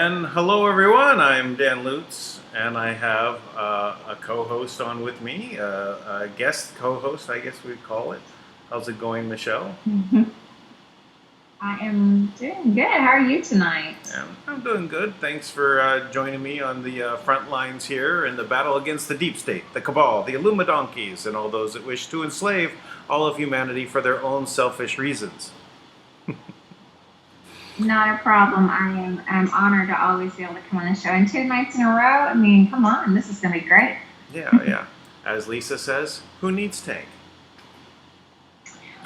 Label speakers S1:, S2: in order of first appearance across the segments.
S1: And hello, everyone. I'm Dan Lutz, and I have a co-host on with me, a guest co-host, I guess we'd call it. How's it going, Michelle?
S2: I am doing good. How are you tonight?
S1: I'm doing good. Thanks for joining me on the front lines here in the battle against the deep state, the cabal, the Illuminonkeys, and all those that wish to enslave all of humanity for their own selfish reasons.
S2: Not a problem. I'm honored to always be able to come on the show. And 2 nights in a row, I mean, come on, this is going to be great.
S1: Yeah. As Lisa says, who needs Tank?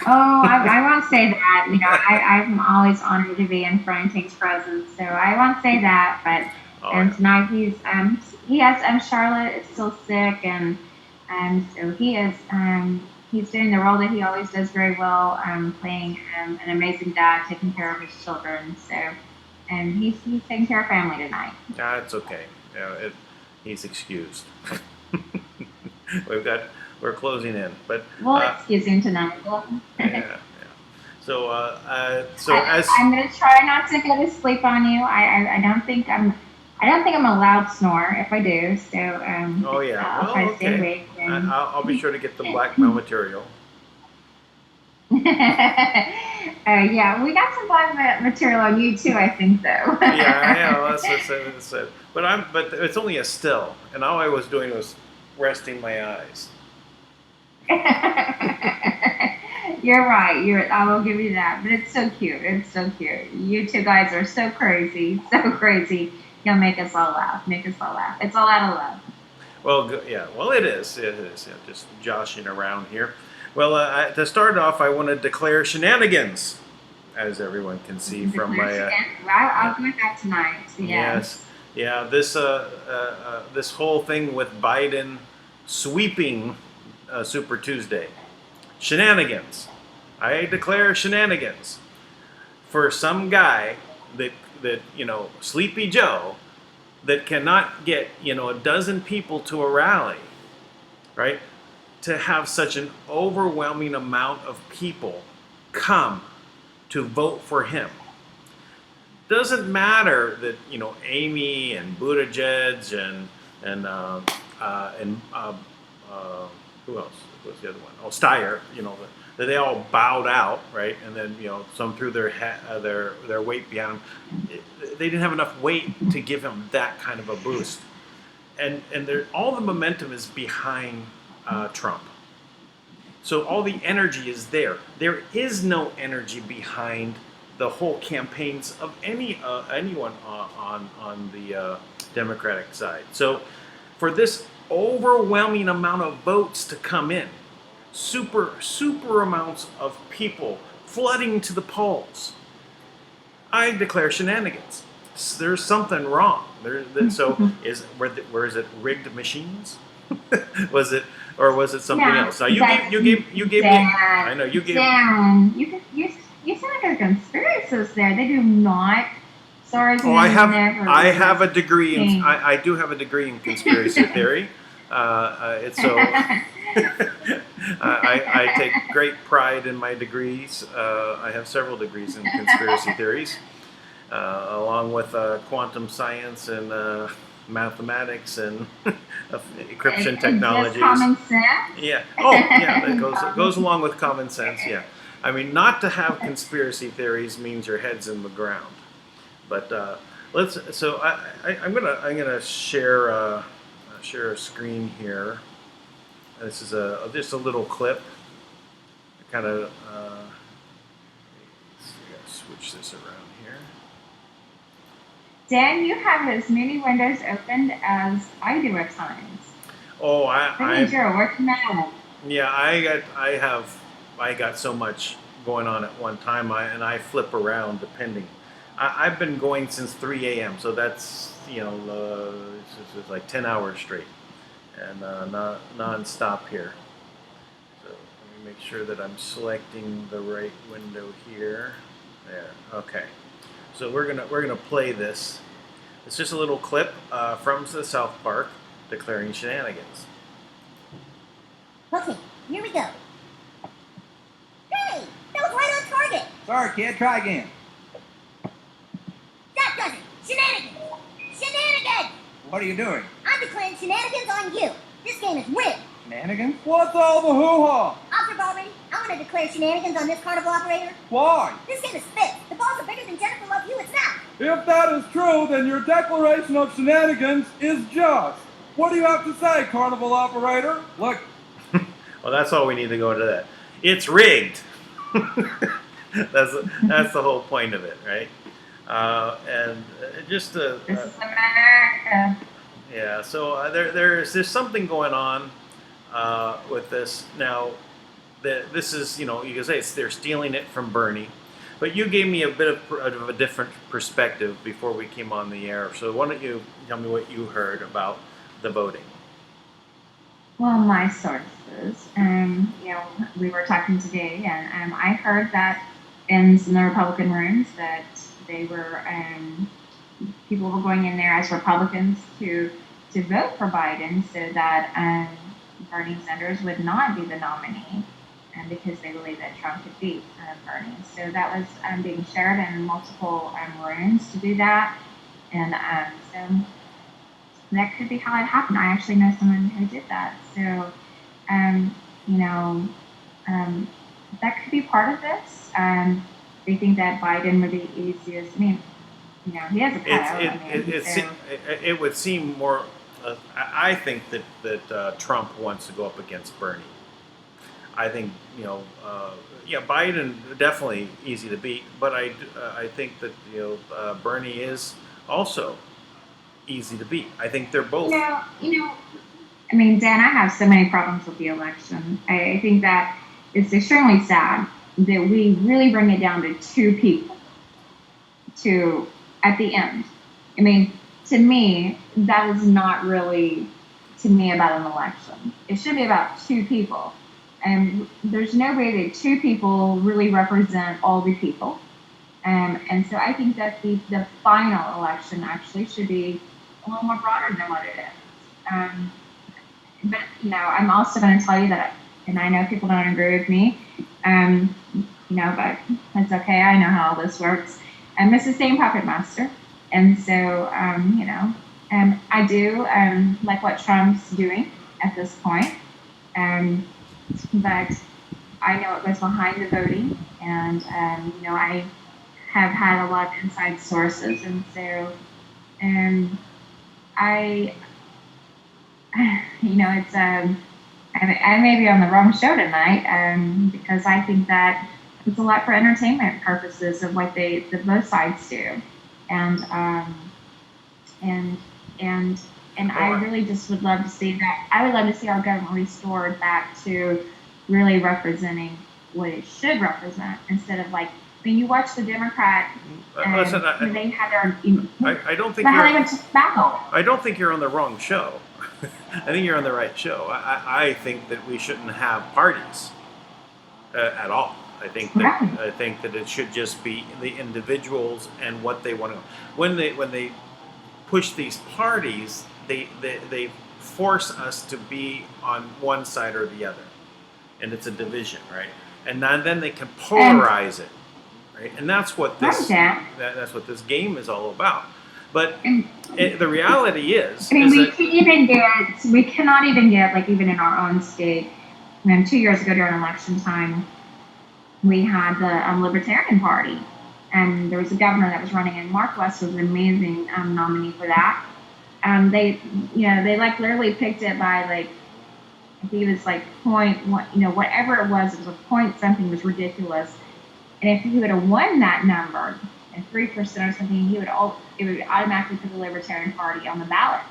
S2: Oh, I won't say that. You know, I'm always honored to be in Tank's presence, so I won't say that. But tonight he has Charlotte is still sick, and so he is he's doing the role that he always does very well, playing an amazing dad, taking care of his children. So, and he's taking care of family tonight.
S1: It's okay. He's excused. We're closing in, but
S2: we'll excuse him tonight.
S1: yeah. So
S2: I'm going to try not to go to sleep on you. I don't think I'm a loud snore. If I do, so I'll try to stay awake.
S1: I'll be sure to get the blackmail material.
S2: Yeah, we got some black material on you too, I think, though.
S1: yeah, that's it. But it's only a still, and all I was doing was resting my eyes.
S2: You're right. I will give you that. But it's so cute. It's so cute. You two guys are so crazy. So crazy. You'll make us all laugh. It's all out of love.
S1: Well, yeah. Well, it is. It is. Yeah, just joshing around here. Well, to start off, I want to declare shenanigans. as everyone can see
S2: The
S1: from my.
S2: Michigan. Well, I'll go with that tonight. So,
S1: Yes, yeah. This whole thing with Biden sweeping Super Tuesday, shenanigans. I declare shenanigans for some guy that Sleepy Joe, that cannot get a dozen people to a rally, right? To have such an overwhelming amount of people come to vote for him. Doesn't matter that Amy and Buttigieg and who else? What's the other one? Oh, Steyer. That they all bowed out, right? And then some threw their weight behind him. They didn't have enough weight to give him that kind of a boost, and all the momentum is behind Trump. So all the energy is there. There is no energy behind the whole campaigns of anyone on the Democratic side. So for this overwhelming amount of votes to come in, super amounts of people flooding to the polls, I declare shenanigans. There's something wrong. So where is it rigged machines? Was it something else? Now you gave me. I know you gave.
S2: Dan, you sound like a conspiracist there. They do not. Sorry.
S1: Oh, I have a degree in. I do have a degree in conspiracy theory. It's so. I take great pride in my degrees. I have several degrees in conspiracy theories, along with quantum science and mathematics and encryption technologies.
S2: Common sense.
S1: Yeah. Oh, yeah. That goes along with common sense. Yeah. I mean, not to have conspiracy theories means your head's in the ground. But let's. So I'm gonna share a screen here. This is just a little clip. Kind of switch this around here.
S2: Dan, you have as many windows opened as I do at times.
S1: Oh,
S2: you're a working man.
S1: Yeah, I got so much going on at one time, and I flip around depending. I've been going since 3 a.m., so that's it's like 10 hours straight, and non-stop here. So let me make sure that I'm selecting the right window here. There. Okay. So we're gonna play this. It's just a little clip from the South Park declaring shenanigans.
S3: Okay, here we go. Hey, that was right on target.
S4: Sorry, kid. Try again.
S3: That does it. Shenanigans. Shenanigans.
S4: What are you doing?
S3: I'm declaring shenanigans on you. This game is rigged.
S4: Shenanigans? What's all the hoo-ha?
S3: Officer Baldwin, I'm going to declare shenanigans on this carnival operator.
S4: Why?
S3: This game is fixed. The balls are bigger than Jennifer Love Hewitt's mouth.
S4: If that is true, then your declaration of shenanigans is just. What do you have to say, carnival operator? Look.
S1: Well, that's all we need to go into that. It's rigged. That's the whole point of it, right? And just
S2: this is America.
S1: Yeah. So there's something going on with this now. This is you can say they're stealing it from Bernie, but you gave me a bit of a different perspective before we came on the air. So why don't you tell me what you heard about the voting?
S2: Well, my sources, we were talking today, and I heard that in some of the Republican rooms that they were people were going in there as Republicans to vote for Biden so that Bernie Sanders would not be the nominee, and because they believe that Trump could beat Bernie. So that was being shared in multiple rooms to do that, and so that could be how it happened. I actually know someone who did that. So, that could be part of this. They think that Biden would be easiest. I mean, he has a power.
S1: It would seem more. I think that Trump wants to go up against Bernie. I think Biden definitely easy to beat, but I think that Bernie is also easy to beat. I think they're both.
S2: I mean, Dan, I have so many problems with the election. I think that it's extremely sad that we really bring it down to two people to at the end. I mean, to me, that is not really to me about an election. It should be about two people. And there's no way that two people really represent all the people. And so I think that the final election actually should be a little more broader than what it is. But, I'm also going to tell you that, and I know people don't agree with me, but that's okay. I know how all this works. It's the same puppet master. And so, I do like what Trump's doing at this point. But I know it goes behind the voting, and I have had a lot of inside sources, and so I it's I may be on the wrong show tonight because I think that it's a lot for entertainment purposes of what the both sides do, and I really just would love to see that. I would love to see our government restored back to really representing what it should represent, instead of like, when you watch the Democrat,
S1: Listen,
S2: they had their,
S1: I don't think
S2: how they went to battle.
S1: I don't think you're on the wrong show. I think you're on the right show. I think that we shouldn't have parties at all. I think that it should just be the individuals and what they want to. When they push these parties, they force us to be on one side or the other, and it's a division, right? And then they can polarize it, right? And that's what that's what this game is all about. But the reality is,
S2: we cannot even get, like, even in our own state. 2 years ago during election time, we had the Libertarian Party, and there was a governor that was running, and Mark West was an amazing nominee for that. They like literally picked it by, like, I think it was like point one, whatever it was a point something, was ridiculous. And if he would have won that number, and 3% or something, it would automatically put the Libertarian Party on the ballot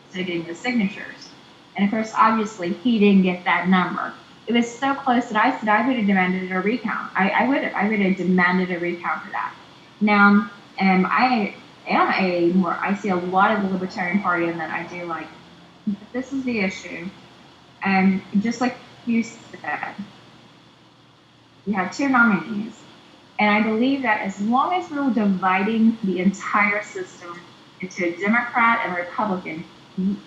S2: instead of getting the signatures. And of course, obviously, he didn't get that number. It was so close that I said I would have demanded a recount. I would have demanded a recount for that. Now, I see a lot of the Libertarian Party, and that I do like. This is the issue. Just like you said, we have two nominees. And I believe that as long as we're dividing the entire system into a Democrat and Republican,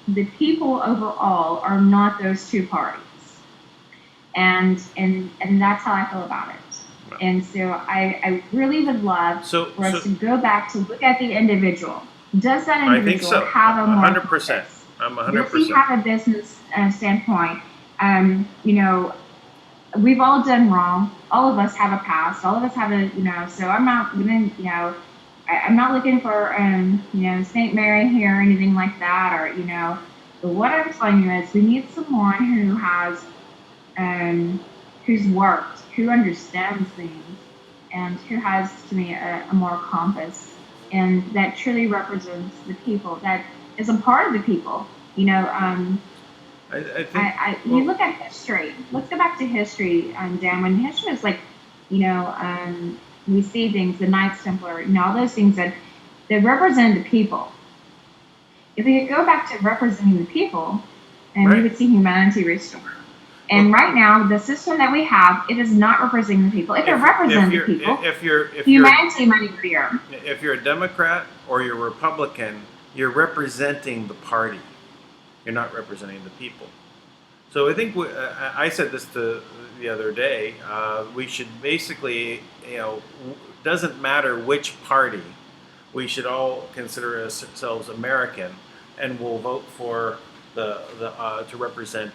S2: the people overall are not those two parties. And that's how I feel about it. Wow. And so I really would love for us to go back to look at the individual. Does that individual have a more
S1: 100%. I'm 100%.
S2: Does he have a business standpoint? We've all done wrong. All of us have a past. All of us have so I'm not going to, I'm not looking for, St. Mary here or anything like that, but what I'm telling you is we need someone who has, who's worked, who understands things, and who has, to me, a moral compass, and that truly represents the people, that is a part of the people, I think, you look at history. Let's go back to history, Dan. When history is like, we see things, the Knights Templar, all those things that represent the people. If we could go back to representing the people, and we would see humanity restored. And right now, the system that we have, it is not representing the people. If it represented the people, humanity might be here.
S1: If you're a Democrat or you're a Republican, you're representing the party. You're not representing the people. So I think I said this the other day. We should basically, doesn't matter which party, we should all consider ourselves American, and we'll vote for to represent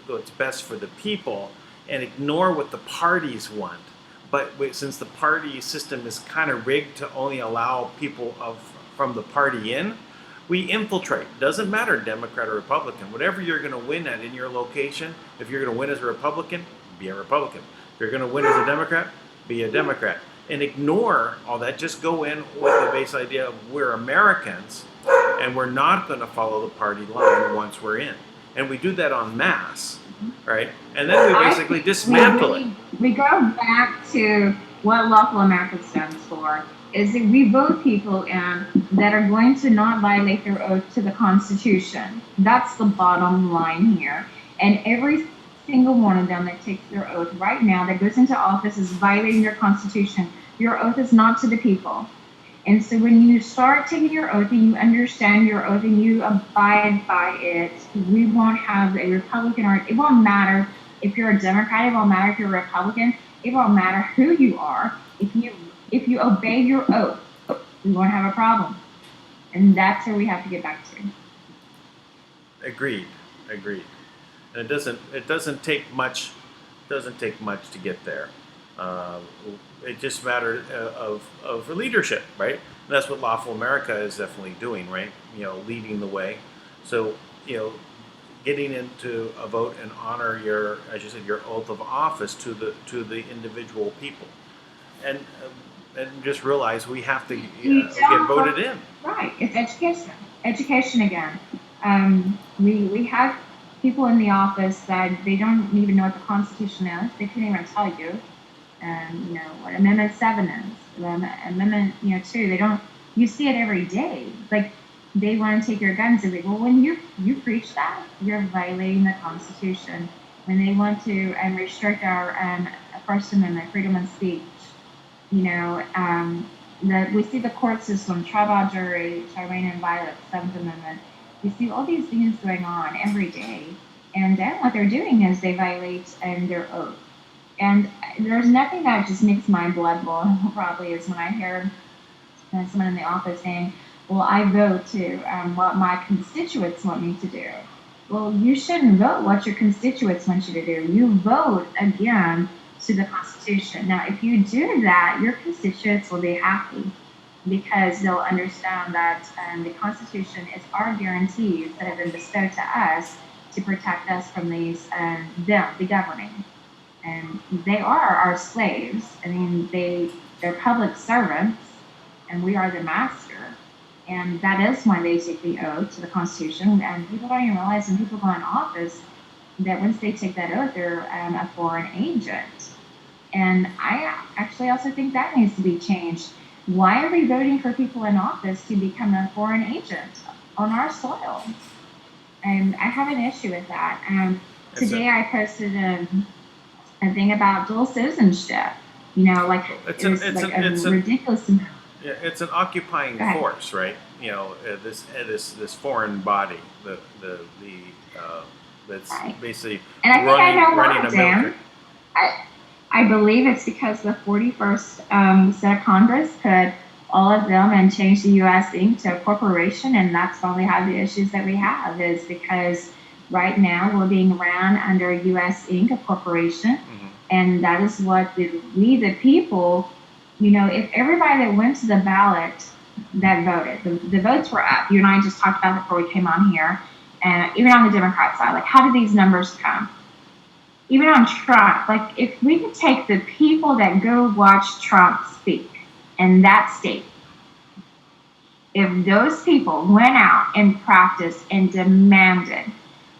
S1: what's best for the people, and ignore what the parties want. But since the party system is kind of rigged to only allow people from the party in, we infiltrate. Doesn't matter, Democrat or Republican. Whatever you're going to win at in your location, if you're going to win as a Republican, be a Republican. If you're going to win as a Democrat, be a Democrat. And ignore all that. Just go in with the base idea of we're Americans, and we're not going to follow the party line once we're in. and we do that en masse, right? And then we basically dismantle it.
S2: We go back to what Lawful America stands for, is that we vote people in that are going to not violate their oath to the Constitution. That's the bottom line here. And every single one of them that takes their oath right now, that goes into office, is violating your Constitution. Your oath is not to the people. And so when you start taking your oath and you understand your oath and you abide by it, we won't have a Republican, or it won't matter if you're a Democrat, it won't matter if you're a Republican, it won't matter who you are. If you obey your oath, we won't have a problem. And that's where we have to get back to.
S1: Agreed. And it doesn't take much to get there. It just matters of leadership, right? And that's what Lawful America is definitely doing, right? Leading the way. So, getting into a vote and honor your, as you said, your oath of office to the individual people, and just realize we have to get voted in.
S2: Right. It's education. Education again. We have people in the office that they don't even know what the Constitution is. They can't even tell you. What Amendment 7 is. Amendment 2. They don't. You see it every day. Like, they want to take your guns and say, well, when you preach that, you're violating the Constitution. When they want to restrict our First Amendment, freedom of speech, that we see the court system, trial jury, tyranny and violence, Seventh Amendment. We see all these things going on every day, and then what they're doing is they violate their oath. And there's nothing that just makes my blood boil, probably, is when I hear someone in the office saying, well, I vote to what my constituents want me to do. Well, you shouldn't vote what your constituents want you to do. You vote, again, to the Constitution. Now, if you do that, your constituents will be happy, because they'll understand that the Constitution is our guarantees that have been bestowed to us to protect us from these, the governing. And they are our slaves. I mean, they're public servants, and we are the master. And that is why they take the oath to the Constitution. And people don't even realize when people go in office that once they take that oath, they're a foreign agent. And I actually also think that needs to be changed. Why are we voting for people in office to become a foreign agent on our soil? And I have an issue with that. Today I posted a thing about dual citizenship. It's ridiculous.
S1: Yeah, it's an occupying force, right? This foreign body, that's
S2: right.
S1: basically
S2: and I think I know
S1: running
S2: why,
S1: a
S2: Dan.
S1: military.
S2: I believe it's because the 41st set of Congress put all of them and changed the U.S. Inc. to a corporation, and that's why we have the issues that we have, is because right now we're being ran under U.S. Inc., a corporation, and that is what we, the people, if everybody that went to the ballot that voted, the votes were up. You and I just talked about it before we came on here, and even on the Democrat side, like, how did these numbers come? Even on Trump, like, if we could take the people that go watch Trump speak in that state, if those people went out and practiced and demanded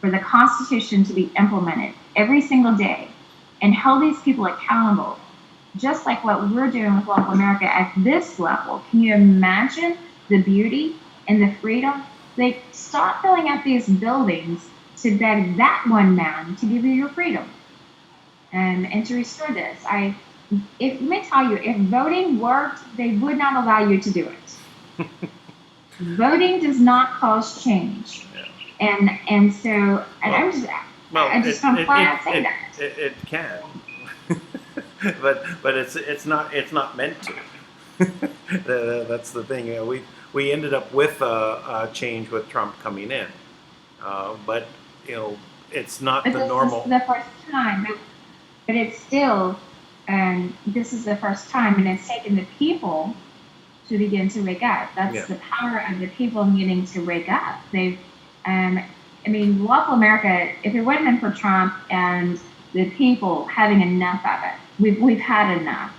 S2: for the Constitution to be implemented every single day and held these people accountable, just like what we're doing with Lawful America at this level, can you imagine the beauty and the freedom? Like, stop filling up these buildings to beg that one man to give you your freedom and to restore this. Let me tell you, if voting worked, they would not allow you to do it. Voting does not cause change, and so I'm just I'm glad I say that.
S1: It can, but it's not meant to. That's the thing. We ended up with a change with Trump coming in, but it's not the normal.
S2: This is the first time, but it's still, this is the first time, and it's taken the people to begin to wake up. That's the power of the people needing to wake up. Lawful America, if it wasn't been for Trump and the people having enough of it, we've had enough.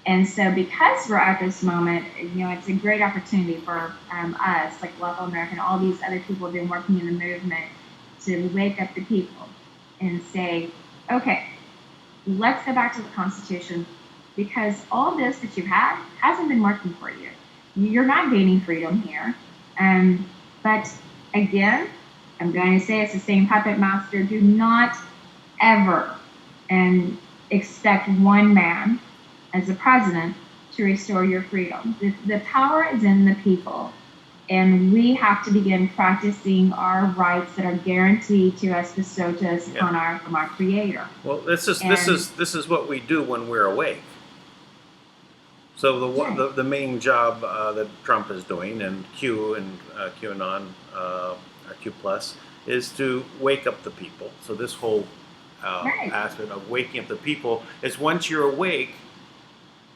S2: And so because we're at this moment, it's a great opportunity for us, like Lawful America and all these other people who've been working in the movement, to wake up the people and say, okay, let's go back to the Constitution, because all this that you've had hasn't been working for you. You're not gaining freedom here. But again, I'm going to say it's the same puppet master. Do not ever expect one man as a president to restore your freedom. The power is in the people. And we have to begin practicing our rights that are guaranteed to us, bestowed to us from our Creator.
S1: Well, this is what we do when we're awake. So the main job that Trump is doing, and QAnon, Q Plus, is to wake up the people. So this whole aspect of waking up the people is, once you're awake,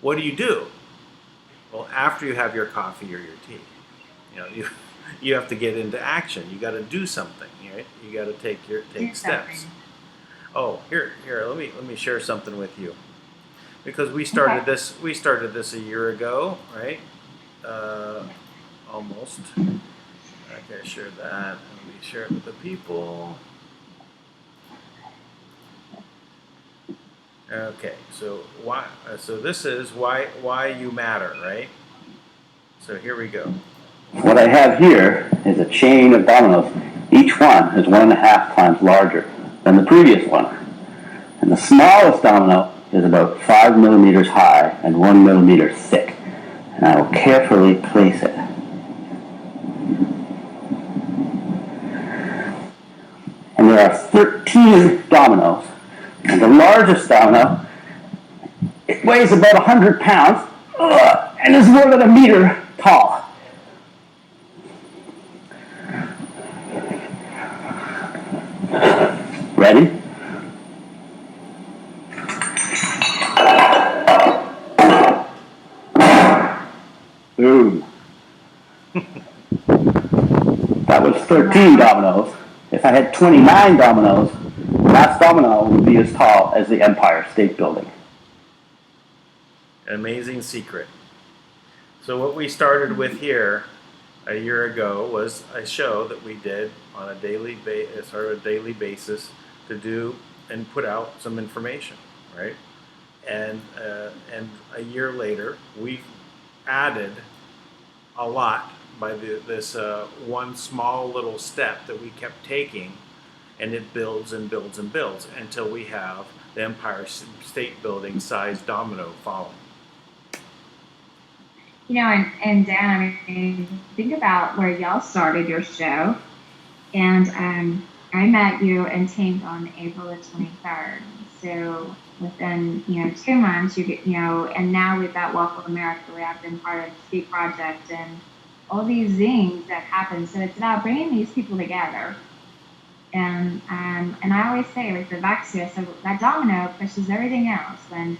S1: what do? Well, after you have your coffee or your tea, you have to get into action. You got to do something, right? You got to take steps. Oh, here, let me share something with you, because we started this a year ago, right? Almost. Okay, share that. Let me share it with the people. Okay, so why? So this is why you matter, right? So here we go.
S5: What I have here is a chain of dominoes. Each one is 1.5 times larger than the previous one. And the smallest domino is about 5 millimeters high and 1 millimeter thick. And I will carefully place it. And there are 13 dominoes. And the largest domino, it weighs about 100 pounds and is more than 1 meter tall. Ready? Boom. That was 13 dominoes. If I had 29 dominoes, the last domino would be as tall as the Empire State Building.
S1: An amazing secret. So what we started with here a year ago was a show that we did on a daily basis to do and put out some information, right? And a year later, we've added a lot by this one small little step that we kept taking, and it builds and builds and builds until we have the Empire State Building size domino falling.
S2: And Dan, I mean, think about where y'all started your show. And I met you and Tank on April the 23rd. So within, 2 months, you get, and now we've got Waffle America, we have been part of the Speak Project and all these things that happen. So it's about bringing these people together. And I always say, like the vaccine, so that domino pushes everything else. And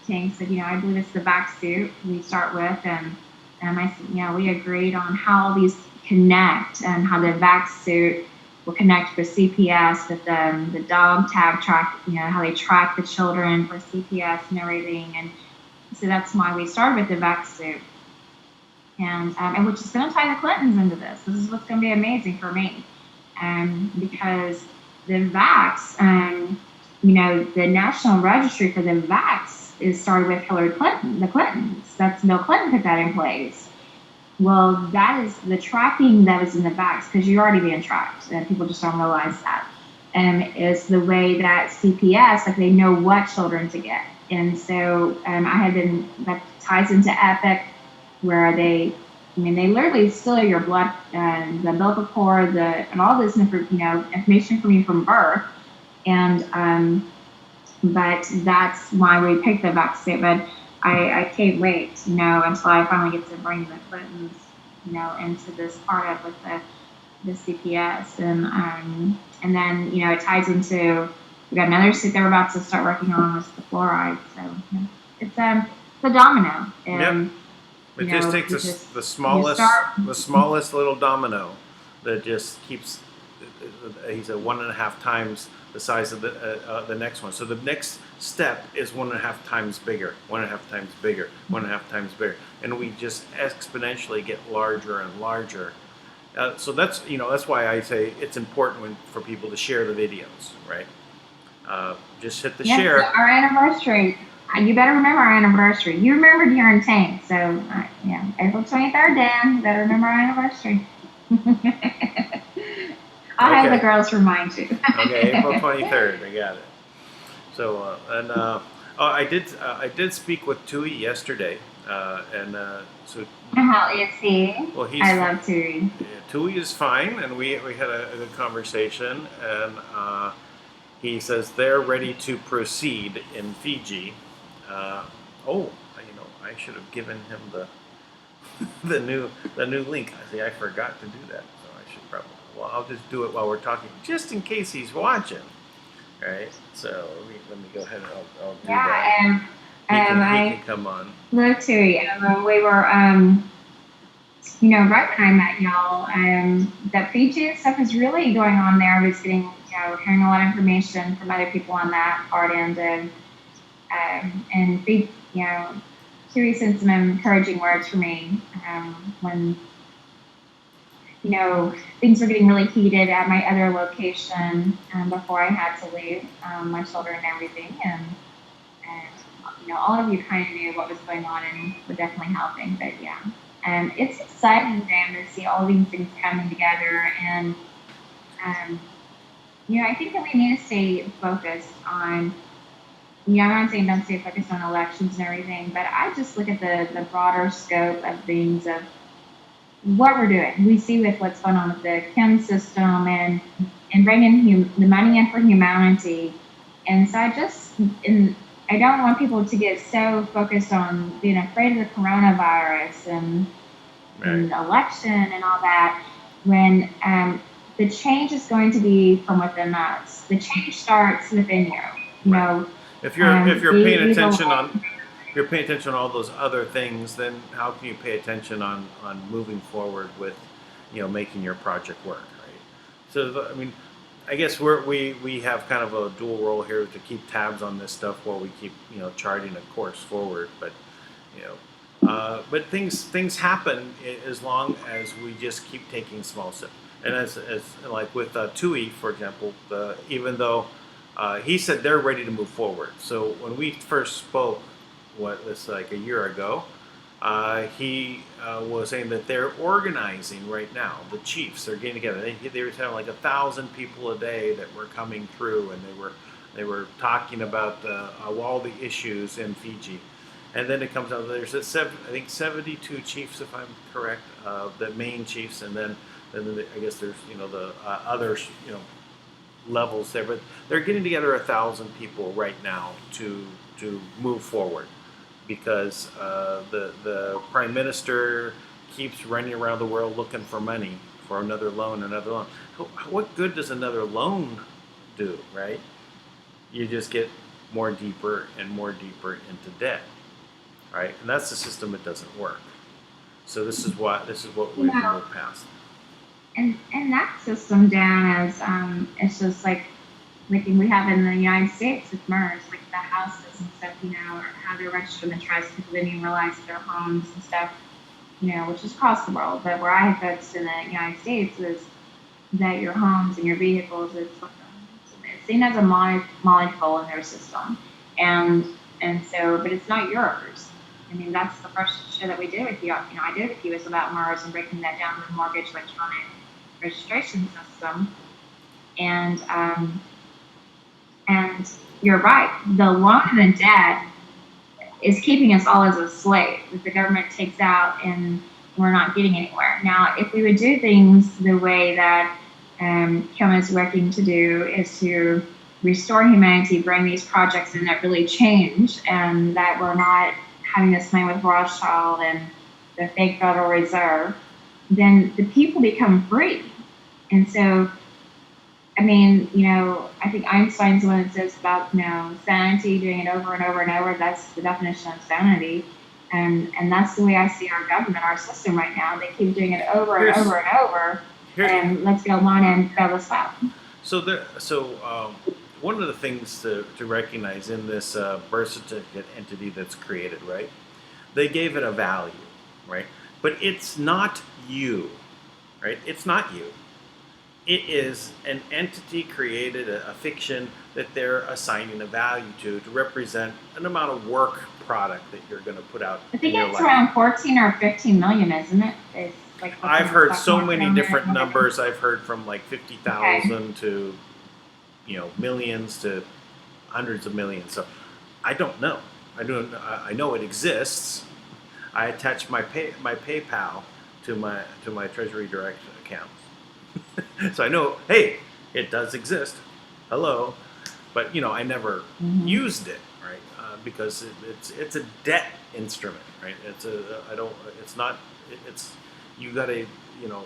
S2: Tank said, I believe it's the vac suit we start with, and I said, we agreed on how these connect and how the vac suit will connect with CPS, with the dog tag track, how they track the children for CPS and everything, and so that's why we started with the vac suit, and which is going to tie the Clintons into this. This is what's going to be amazing for me, because the vax. The National Registry for the vax is started with Hillary Clinton, the Clintons. That's Bill Clinton put that in place. Well, that is the tracking that was in the vax, because you're already being tracked, and people just don't realize that. Is the way that CPS, like they know what children to get. And so that ties into EPIC, where they literally steal your blood, the umbilical cord, and all this information from you from birth. And but that's why we picked the vaccine. But I can't wait, until I finally get to bring the Clintons, into this part of with the CPS, and then it ties into, we got another suit that we're about to start working on with the fluoride. So it's the domino. And,
S1: It just takes the smallest little domino that just keeps. He's 1.5 times the size of the next one. So the next step is 1.5 times bigger, 1.5 times bigger, 1.5 times bigger, and we just exponentially get larger and larger. So that's that's why I say it's important for people to share the videos, right? Just hit the
S2: Yes,
S1: share.
S2: our anniversary. You better remember our anniversary. You remembered you're in tank, so yeah, April 23rd, Dan. You better remember our anniversary. I'll have the girls remind you.
S1: Okay, April 23rd. I got it. So I did speak with Tui yesterday, so
S2: How is he?
S1: well
S2: I love Tui.
S1: Yeah, Tui is fine, and we had a good conversation, and he says they're ready to proceed in Fiji. I should have given him the new link. I forgot to do that, so I should probably. Well, I'll just do it while we're talking, just in case he's watching. All right. So let me go ahead and I'll do that. He can come on.
S2: Look, Tui. We were right when I met y'all, that Fiji stuff is really going on there. I was getting, hearing a lot of information from other people on that part end, and Tui sent some encouraging words for me when things were getting really heated at my other location before I had to leave my children and everything, and all of you kind of knew what was going on and were definitely helping. But yeah. It's exciting, Dan, to see all these things coming together, and I think that we need to stay focused on. I'm not saying don't stay focused on elections and everything, but I just look at the broader scope of things of what we're doing. We see with what's going on with the Kim system and bringing the money in for humanity, and so I don't want people to get so focused on being afraid of the coronavirus and election and all that, when the change is going to be from within us. The change starts within you.
S1: If you're paying attention on all those other things, then how can you pay attention on moving forward with making your project work, right? So I guess we have kind of a dual role here to keep tabs on this stuff while we keep charting a course forward. But things happen as long as we just keep taking small steps. And as like with Tui, for example, even though he said they're ready to move forward. So when we first spoke, like a year ago, he was saying that they're organizing right now. The chiefs are getting together. They were telling like 1,000 people a day that were coming through, and they were talking about all the issues in Fiji. And then it comes out there's I think 72 chiefs, if I'm correct, the main chiefs, and then I guess there's the others levels there, but they're getting together 1,000 people right now to move forward, because the prime minister keeps running around the world looking for money for another loan. What good does another loan do, right? You just get more deeper and more deeper into debt, right? And that's the system that doesn't work. So this is what we can move past.
S2: And that system, Dan, is it's just like we have in the United States with MERS, like the houses and stuff, or how they're registered in the trust. People didn't even realize their homes and stuff, which is across the world. But where I focused in the United States was that your homes and your vehicles, it's seen as a molecule in their system, and so, but it's not yours. That's the first show that we did with you. I did with you was about MERS and breaking that down to the mortgage electronic registration system, and you're right. The loan and the debt is keeping us all as a slave that the government takes out, and we're not getting anywhere. Now, if we would do things the way that Kim is working to do, is to restore humanity, bring these projects in that really change, and that we're not having this money with Rothschild and the fake Federal Reserve, then the people become free. And so, I think Einstein's the one that says about, sanity, doing it over and over and over. That's the definition of sanity. And that's the way I see our government, our system right now. They keep doing it over and over and over. And let's get along and bail us out.
S1: So one of the things to recognize in this birth certificate entity that's created, right? They gave it a value, right? But it's not you. right? It's not you. It is an entity created, a fiction that they're assigning a value to represent an amount of work product that you're going to put out
S2: I think
S1: in your
S2: it's
S1: life.
S2: around 14 or 15 million, isn't it? It's like
S1: I've heard so many different numbers. I've heard from like 50,000 to, millions to hundreds of millions. So I don't know. I know it exists. I attach my PayPal to my Treasury Direct account. So I know, hey, it does exist. Hello, but I never used it, right? Because it's a debt instrument, right? You got to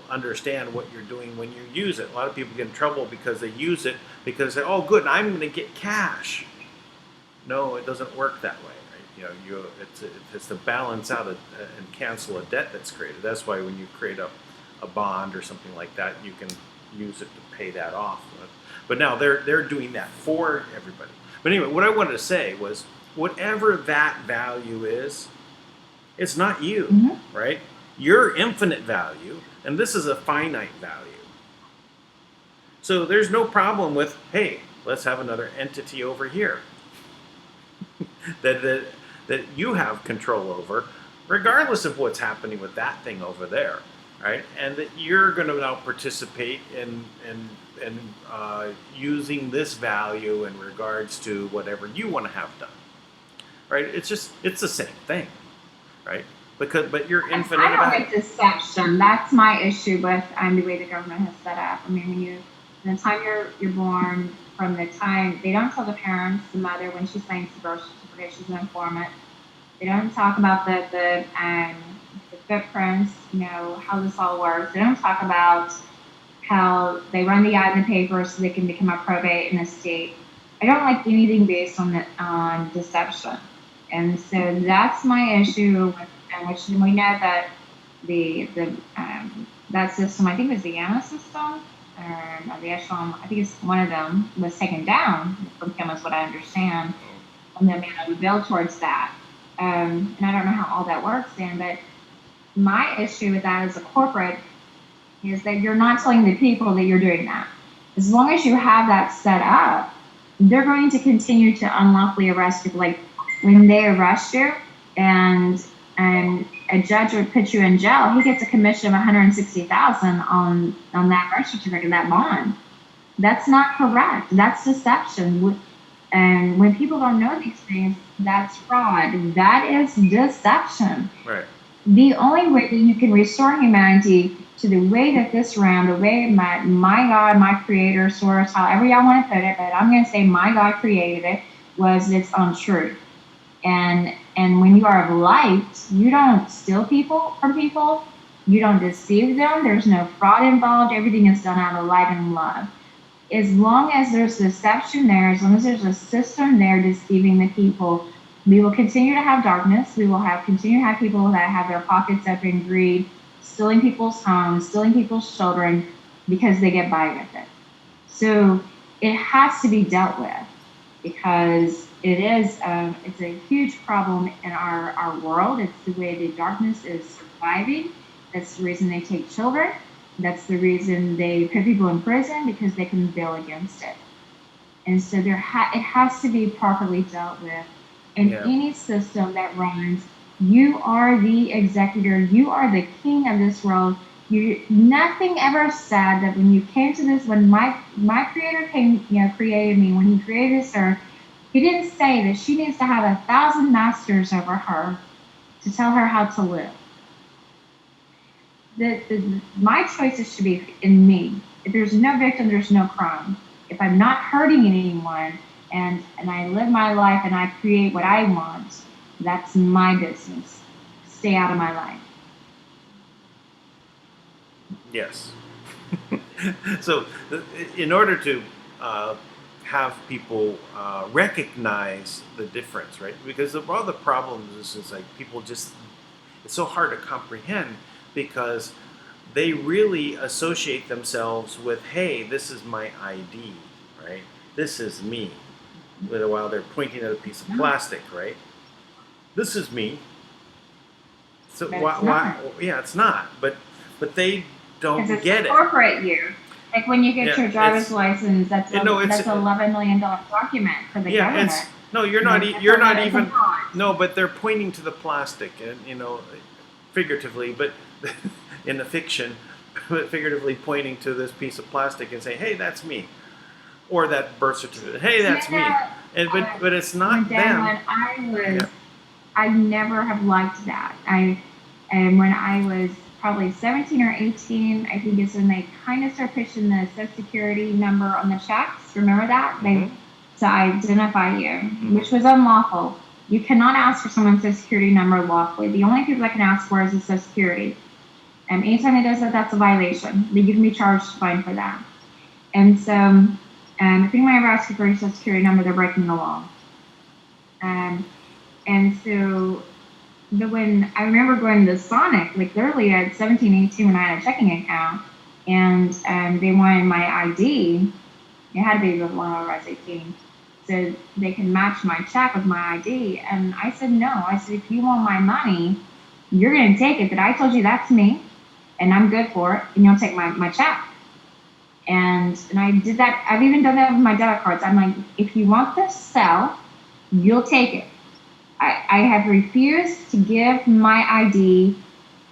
S1: understand what you're doing when you use it. A lot of people get in trouble because they use it because they oh good, I'm going to get cash. No, it doesn't work that way, right? It's to balance out and cancel a debt that's created. That's why when you create a bond or something like that, you can use it to pay that off. But now they're doing that for everybody. But anyway, what I wanted to say was, whatever that value is, it's not you, right? You're infinite value, and this is a finite value. So there's no problem with, hey, let's have another entity over here that you have control over, regardless of what's happening with that thing over there. Right, and that you're going to now participate in using this value in regards to whatever you want to have done. Right, it's the same thing, right? But you're infinite.
S2: I don't get deception. That's my issue with the way the government has set up. I mean, from the time you're born, from the time they don't tell the parents, the mother when she signs the birth certificate, she's an informant. They don't talk about the footprints, how this all works. They don't talk about how they run the ad in the paper so they can become a probate in the state. I don't like anything based on deception, and so that's my issue. Which we know that that system, I think it was the Anna system, or the Echelon, I think it's one of them, was taken down from him, is what I understand, and then we build towards that. And I don't know how all that works then, but my issue with that as a corporate is that you're not telling the people that you're doing that. As long as you have that set up, they're going to continue to unlawfully arrest people. Like when they arrest you and a judge would put you in jail, he gets a commission of $160,000 on that birth certificate, that bond. That's not correct. That's deception. And when people don't know these things, that's fraud. That is deception.
S1: Right.
S2: The only way that you can restore humanity to the way that this ran, the way my God, my creator, source, however y'all want to put it, but I'm going to say my God created it, was its own truth. And when you are of light, you don't steal people from people. You don't deceive them. There's no fraud involved. Everything is done out of light and love. As long as there's deception there, as long as there's a system there deceiving the people, we will continue to have darkness. We will continue to have people that have their pockets up in greed, stealing people's homes, stealing people's children because they get by with it. So it has to be dealt with because it's a huge problem in our world. It's the way the darkness is surviving. That's the reason they take children. That's the reason they put people in prison, because they can bill against it. And so it has to be properly dealt with. In any system that runs, you are the executor, you are the king of this world. Nothing ever said that when you came to this, when my creator created me, when he created this earth, he didn't say that she needs to have 1,000 masters over her to tell her how to live. My choices should be in me. If there's no victim, there's no crime. If I'm not hurting anyone, and I live my life and I create what I want, that's my business. Stay out of my life.
S1: Yes. So in order to have people recognize the difference, right? Because one of the problems is like people just, it's so hard to comprehend because they really associate themselves with, hey, this is my ID, right? This is me. While they're pointing at a piece of plastic, right? This is me. So why? Yeah, it's not. But they don't
S2: it's
S1: get
S2: a
S1: it.
S2: corporate year. Like when you get
S1: Yeah,
S2: your driver's
S1: it's-
S2: license, that's
S1: you know,
S2: that's $11 million document for the
S1: Yeah,
S2: government.
S1: it's no, you're not.
S2: Like,
S1: You're not
S2: it's a
S1: even.
S2: lot.
S1: No, but they're pointing to the plastic, and figuratively, but in the fiction, but figuratively pointing to this piece of plastic and saying, "Hey, that's me," or that birth certificate. Hey, that's me. And but it's not them.
S2: When I was,
S1: Yeah.
S2: I never have liked that. And when I was probably 17 or 18, I think is when they kind of start pushing the Social Security number on the checks. Remember that?
S1: Mhm.
S2: To identify you, which was unlawful. You cannot ask for someone's Social Security number lawfully. The only people that can ask for is the Social Security. And anytime it does that, that's a violation. You can be charged fine for that. And so, if anyone ever asks you for your Social Security number, they're breaking the law. And so, when I remember going to Sonic, like literally at 17, 18, when I had a checking account, and they wanted my ID. It had to be before I was 18, so they can match my check with my ID. And I said no. I said, if you want my money, you're gonna take it. But I told you that's me, and I'm good for it, and you'll take my check. And I did that. I've even done that with my debit cards. I'm like, if you want the cell, you'll take it. I have refused to give my ID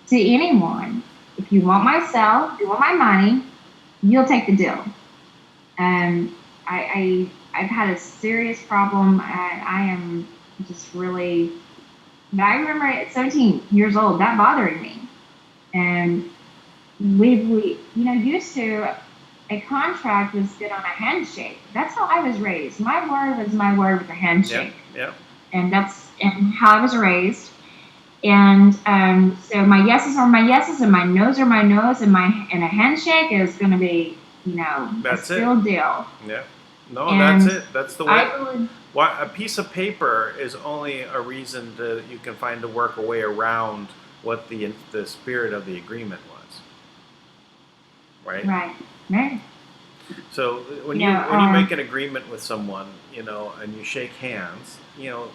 S2: to anyone. If you want my cell, if you want my money, you'll take the deal. I've had a serious problem. I am just really, but I remember at 17 years old, that bothering me. And we used to, a contract was good on a handshake. That's how I was raised. My word was my word with a handshake.
S1: Yeah.
S2: And that's how I was raised. And so my yeses are my yeses, and my no's are my no's, and a handshake is going to be,
S1: That's
S2: a still deal.
S1: Yeah. No,
S2: And
S1: that's it. That's the way.
S2: I believe,
S1: A piece of paper is only a reason you can find to work a way around what the spirit of the agreement was. Right.
S2: right.
S1: So when you make an agreement with someone, and you shake hands, you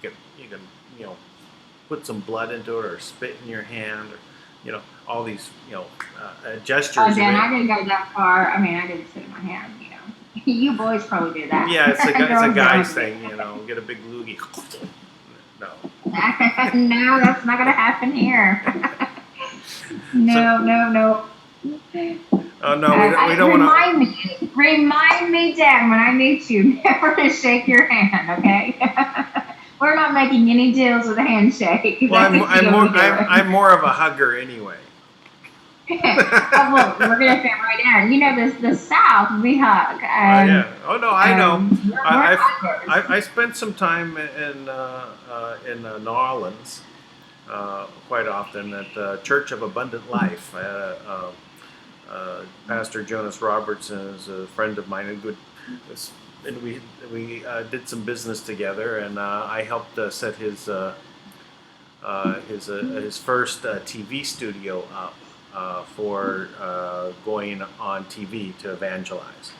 S1: can put some blood into it or spit in your hand, or all these gestures.
S2: Oh, Dan, I didn't go that far. I mean, I didn't sit in my hand. You boys probably do that.
S1: Yeah, it's a
S2: Girls
S1: guy's
S2: don't.
S1: thing. Get a big loogie. No.
S2: No, that's not gonna happen here. No.
S1: Oh no, we don't want
S2: to. Remind me, Dan, when I meet you, never to shake your hand, okay? We're not making any deals with a handshake.
S1: Well, I'm more of a hugger anyway.
S2: Well, we're gonna fit right in. The South, we hug.
S1: Yeah. Oh no, I know.
S2: We're huggers.
S1: I spent some time in New Orleans quite often at the Church of Abundant Life. Pastor Jonas Robertson is a friend of mine, and we did some business together, and I helped set his first TV studio up for going on TV to evangelize.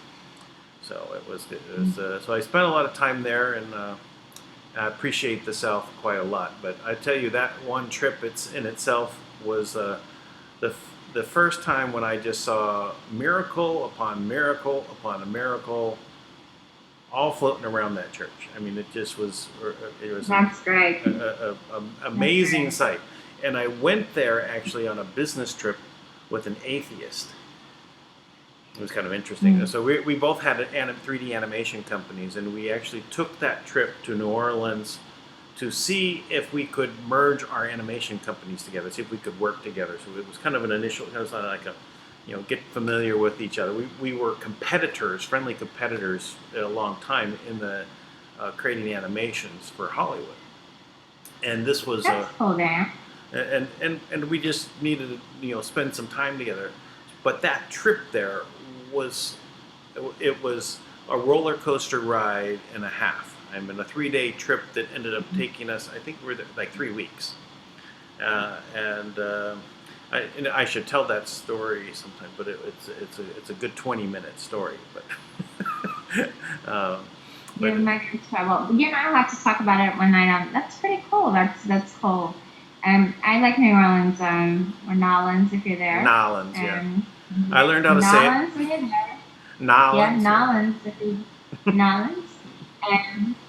S1: So it was so I spent a lot of time there, and I appreciate the South quite a lot. But I tell you, that one trip in itself was the first time when I just saw miracle upon miracle upon a miracle, all floating around that church. I mean, it was
S2: That's great.
S1: a amazing sight. And I went there actually on a business trip with an atheist. It was kind of interesting.
S2: Mm-hmm.
S1: So we both had 3D animation companies, and we actually took that trip to New Orleans to see if we could merge our animation companies together, see if we could work together. So it was kind of an initial, it was like get familiar with each other. We were competitors, friendly competitors, a long time in the creating animations for Hollywood. And this was
S2: That's cool, Dan.
S1: and we just needed to spend some time together. But that trip there was a roller coaster ride and a half. I mean, a 3-day trip that ended up taking us, I think we were there like 3 weeks. I should tell that story sometime, but it's a good 20-minute story. But
S2: You're making trouble. I'll have to talk about it one night. That's pretty cool. That's cool. I like New Orleans, or Nolans if you're there.
S1: Nolans, yeah.
S2: Um,
S1: I learned how to say it.
S2: Nolans when you're there. Yeah,
S1: Nolans.
S2: Nolans if you Nolans.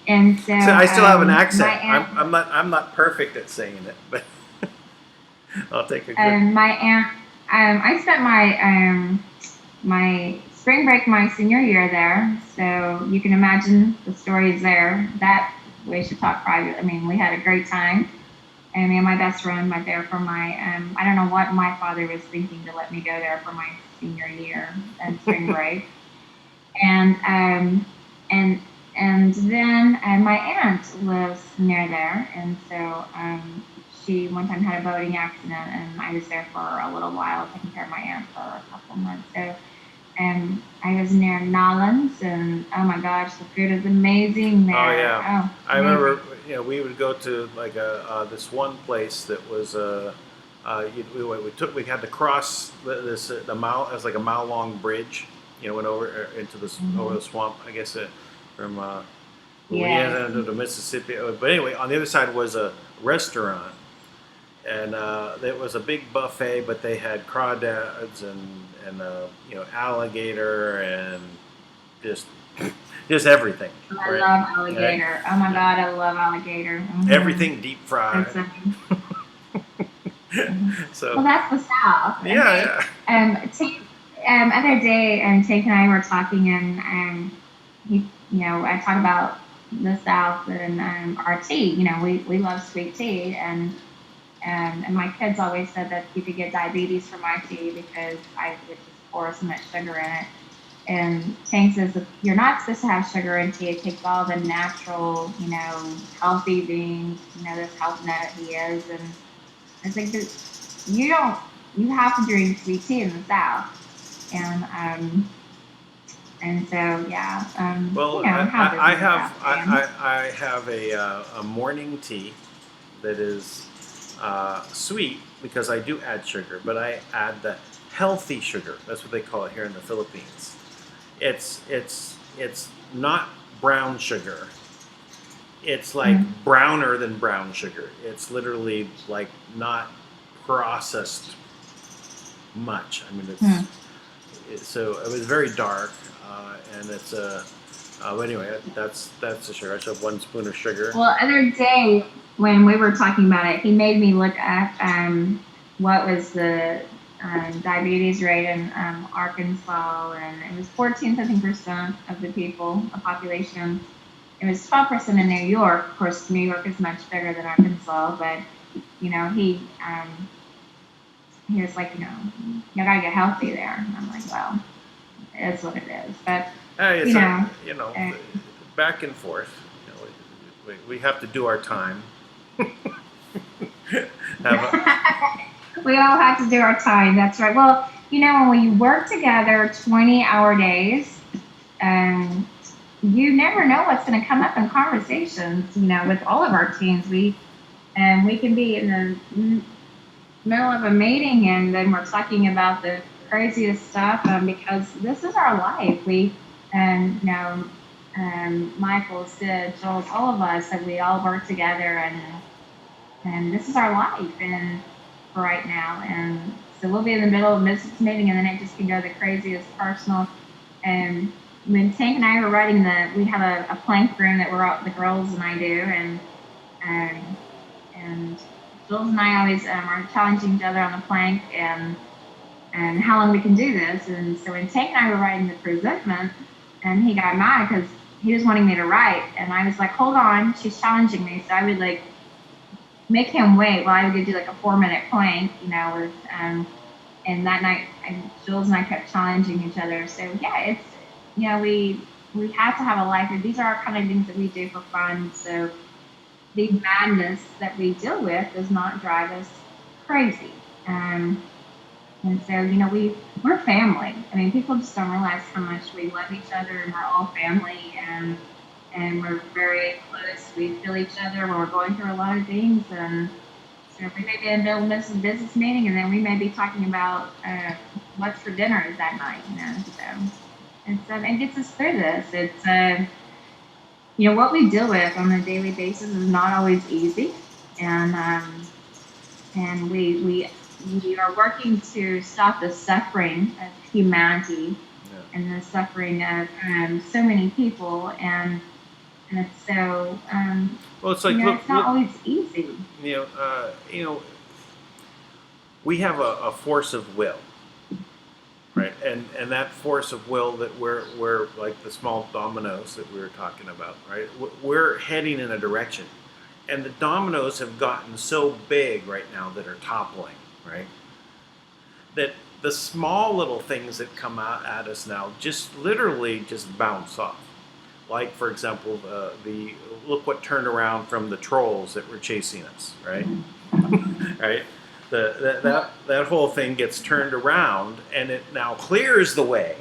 S2: And so
S1: So I still have an
S2: my
S1: accent.
S2: aunt,
S1: I'm not perfect at saying it, but I'll take a good.
S2: my aunt, I spent my spring break my senior year there, so you can imagine the stories there. That we should talk private. I mean, we had a great time. And me and my best friend went there for my, I don't know what my father was thinking to let me go there for my senior year and spring break. And, and, and then my aunt lives near there. And so she one time had a boating accident and I was there for a little while taking care of my aunt for a couple months. So I was near Nolans, and oh my gosh, the food is amazing there.
S1: Oh yeah,
S2: Oh,
S1: I
S2: amazing.
S1: remember. We would go to like this one place that was we had to cross the mile. It was like a mile long bridge. Went over into this over the swamp. I guess from Louisiana to Mississippi. But anyway, on the other side was a restaurant. And it was a big buffet, but they had crawdads and alligator and just everything.
S2: I
S1: Right?
S2: love alligator. Oh my god, I love alligator. Mm-hmm.
S1: Everything deep fried. So
S2: well, that's the South.
S1: yeah.
S2: Other day, Tank and I were talking, and he, I talk about the South and our tea. We love sweet tea, and my kids always said that you could get diabetes from my tea because I would just pour so much sugar in it. And Tank says that you're not supposed to have sugar in tea. It takes all the natural, healthy things, this health nut he is. And it's like, you have to drink sweet tea in the South. And so, yeah.
S1: Well, I have a morning tea that is sweet because I do add sugar, but I add the healthy sugar. That's what they call it here in the Philippines. It's not brown sugar. It's like browner than brown sugar. It's literally like not processed much. I mean, so it was very dark, and it's but anyway, that's the sugar. I should have 1 spoon of sugar.
S2: Well, other day when we were talking about it, he made me look up what was the diabetes rate in Arkansas, and it was 14% of the population. It was 12% in New York. Of course, New York is much bigger than Arkansas, but he was like, you gotta get healthy there. And I'm like, well, it's what it is. But
S1: Hey, back and forth. We have to do our time.
S2: We all have to do our time. That's right. Well, when we work together 20-hour days, you never know what's going to come up in conversations. With all of our teams, we can be in the middle of a meeting and then we're talking about the craziest stuff because this is our life. Michael, Sid, Jules, all of us, that we all work together and this is our life and for right now. And so we'll be in the middle of a business meeting and then it just can go the craziest personal. And when Tank and I were writing we have a plank room that the girls and I do, and Jules and I always are challenging each other on the plank and how long we can do this. And so when Tank and I were writing the presentment, and he got mad because he was wanting me to write, and I was like, hold on, she's challenging me. So I would like make him wait while I would do like a 4-minute plank, with and that night Jules and I kept challenging each other. So yeah, it's we have to have a life, and these are our kind of things that we do for fun. So the madness that we deal with does not drive us crazy. And so, we're family. I mean, people just don't realize how much we love each other, and we're all family, and we're very close. We feel each other when we're going through a lot of things. And so we may be in the middle of a business meeting, and then we may be talking about what's for dinner that night, So it gets us through this. It's, what we deal with on a daily basis is not always easy. And and we are working to stop the suffering of humanity and the suffering of so many people, and so
S1: Well, it's like
S2: it's not always easy.
S1: you know, we have a force of will, right? And that force of will that we're like the small dominoes that we were talking about, right? We're heading in a direction, and the dominoes have gotten so big right now that are toppling, right? That the small little things that come out at us now just literally just bounce off. Like, for example, the look what turned around from the trolls that were chasing us, right? Right? That whole thing gets turned around, and it now clears the way,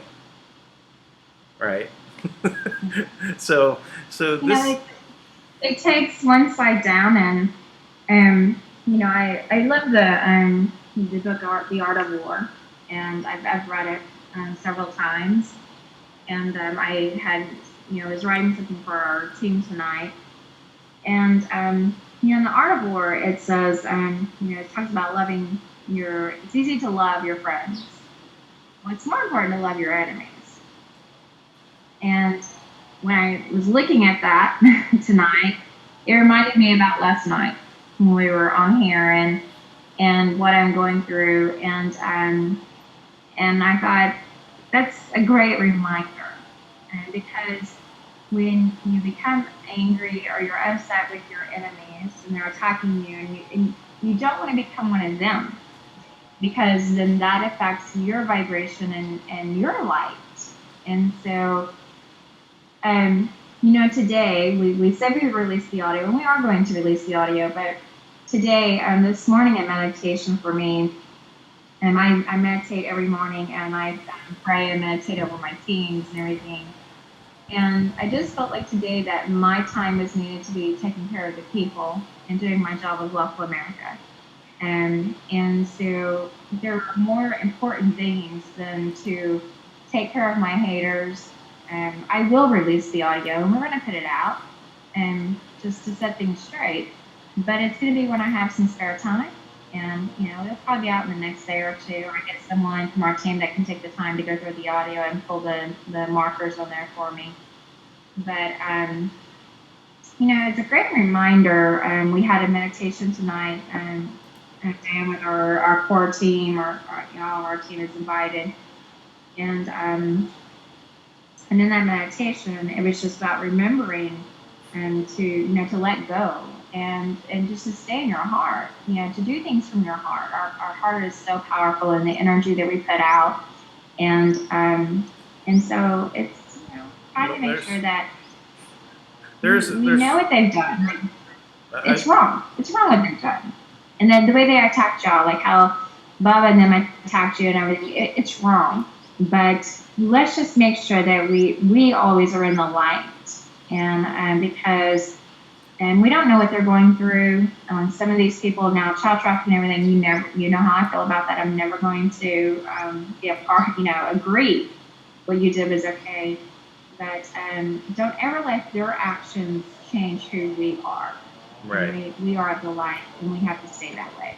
S1: right? so this.
S2: It takes one side down, and I love the book The Art of War, and I've read it several times, and I had was writing something for our team tonight, and in The Art of War it says it talks about loving it's easy to love your friends. Well, it's more important to love your enemies. And when I was looking at that tonight, it reminded me about last night when we were on here and what I'm going through, and I thought that's a great reminder, because when you become angry or you're upset with your enemies and they're attacking you, and you don't want to become one of them, because then that affects your vibration and your light. And so today we said we would release the audio, and we are going to release the audio, but today, this morning at meditation for me, and I meditate every morning, and I pray and meditate over my teams and everything. And I just felt like today that my time is needed to be taking care of the people and doing my job of Love for America. And so there are more important things than to take care of my haters. I will release the audio, and we're going to put it out, and just to set things straight. But it's going to be when I have some spare time, and it'll probably be out in the next day or two. Or I get someone from our team that can take the time to go through the audio and pull the markers on there for me. But it's a great reminder. We had a meditation tonight, and with our core team, or our team is invited, and in that meditation, it was just about remembering and to let go, and just to stay in your heart, to do things from your heart. Our heart is so powerful in the energy that we put out, and so it's trying to make sure that we know what they've done. It's wrong. It's wrong what they've done, and then the way they attacked y'all, like how Baba and them attacked you and everything, it's wrong. But let's just make sure that we always are in the light, and because we don't know what they're going through. Some of these people now, child trafficking and everything, you know how I feel about that. I'm never going to be a part, agree what you did was okay, but don't ever let their actions change who we are.
S1: Right.
S2: We are the light, and we have to stay that way.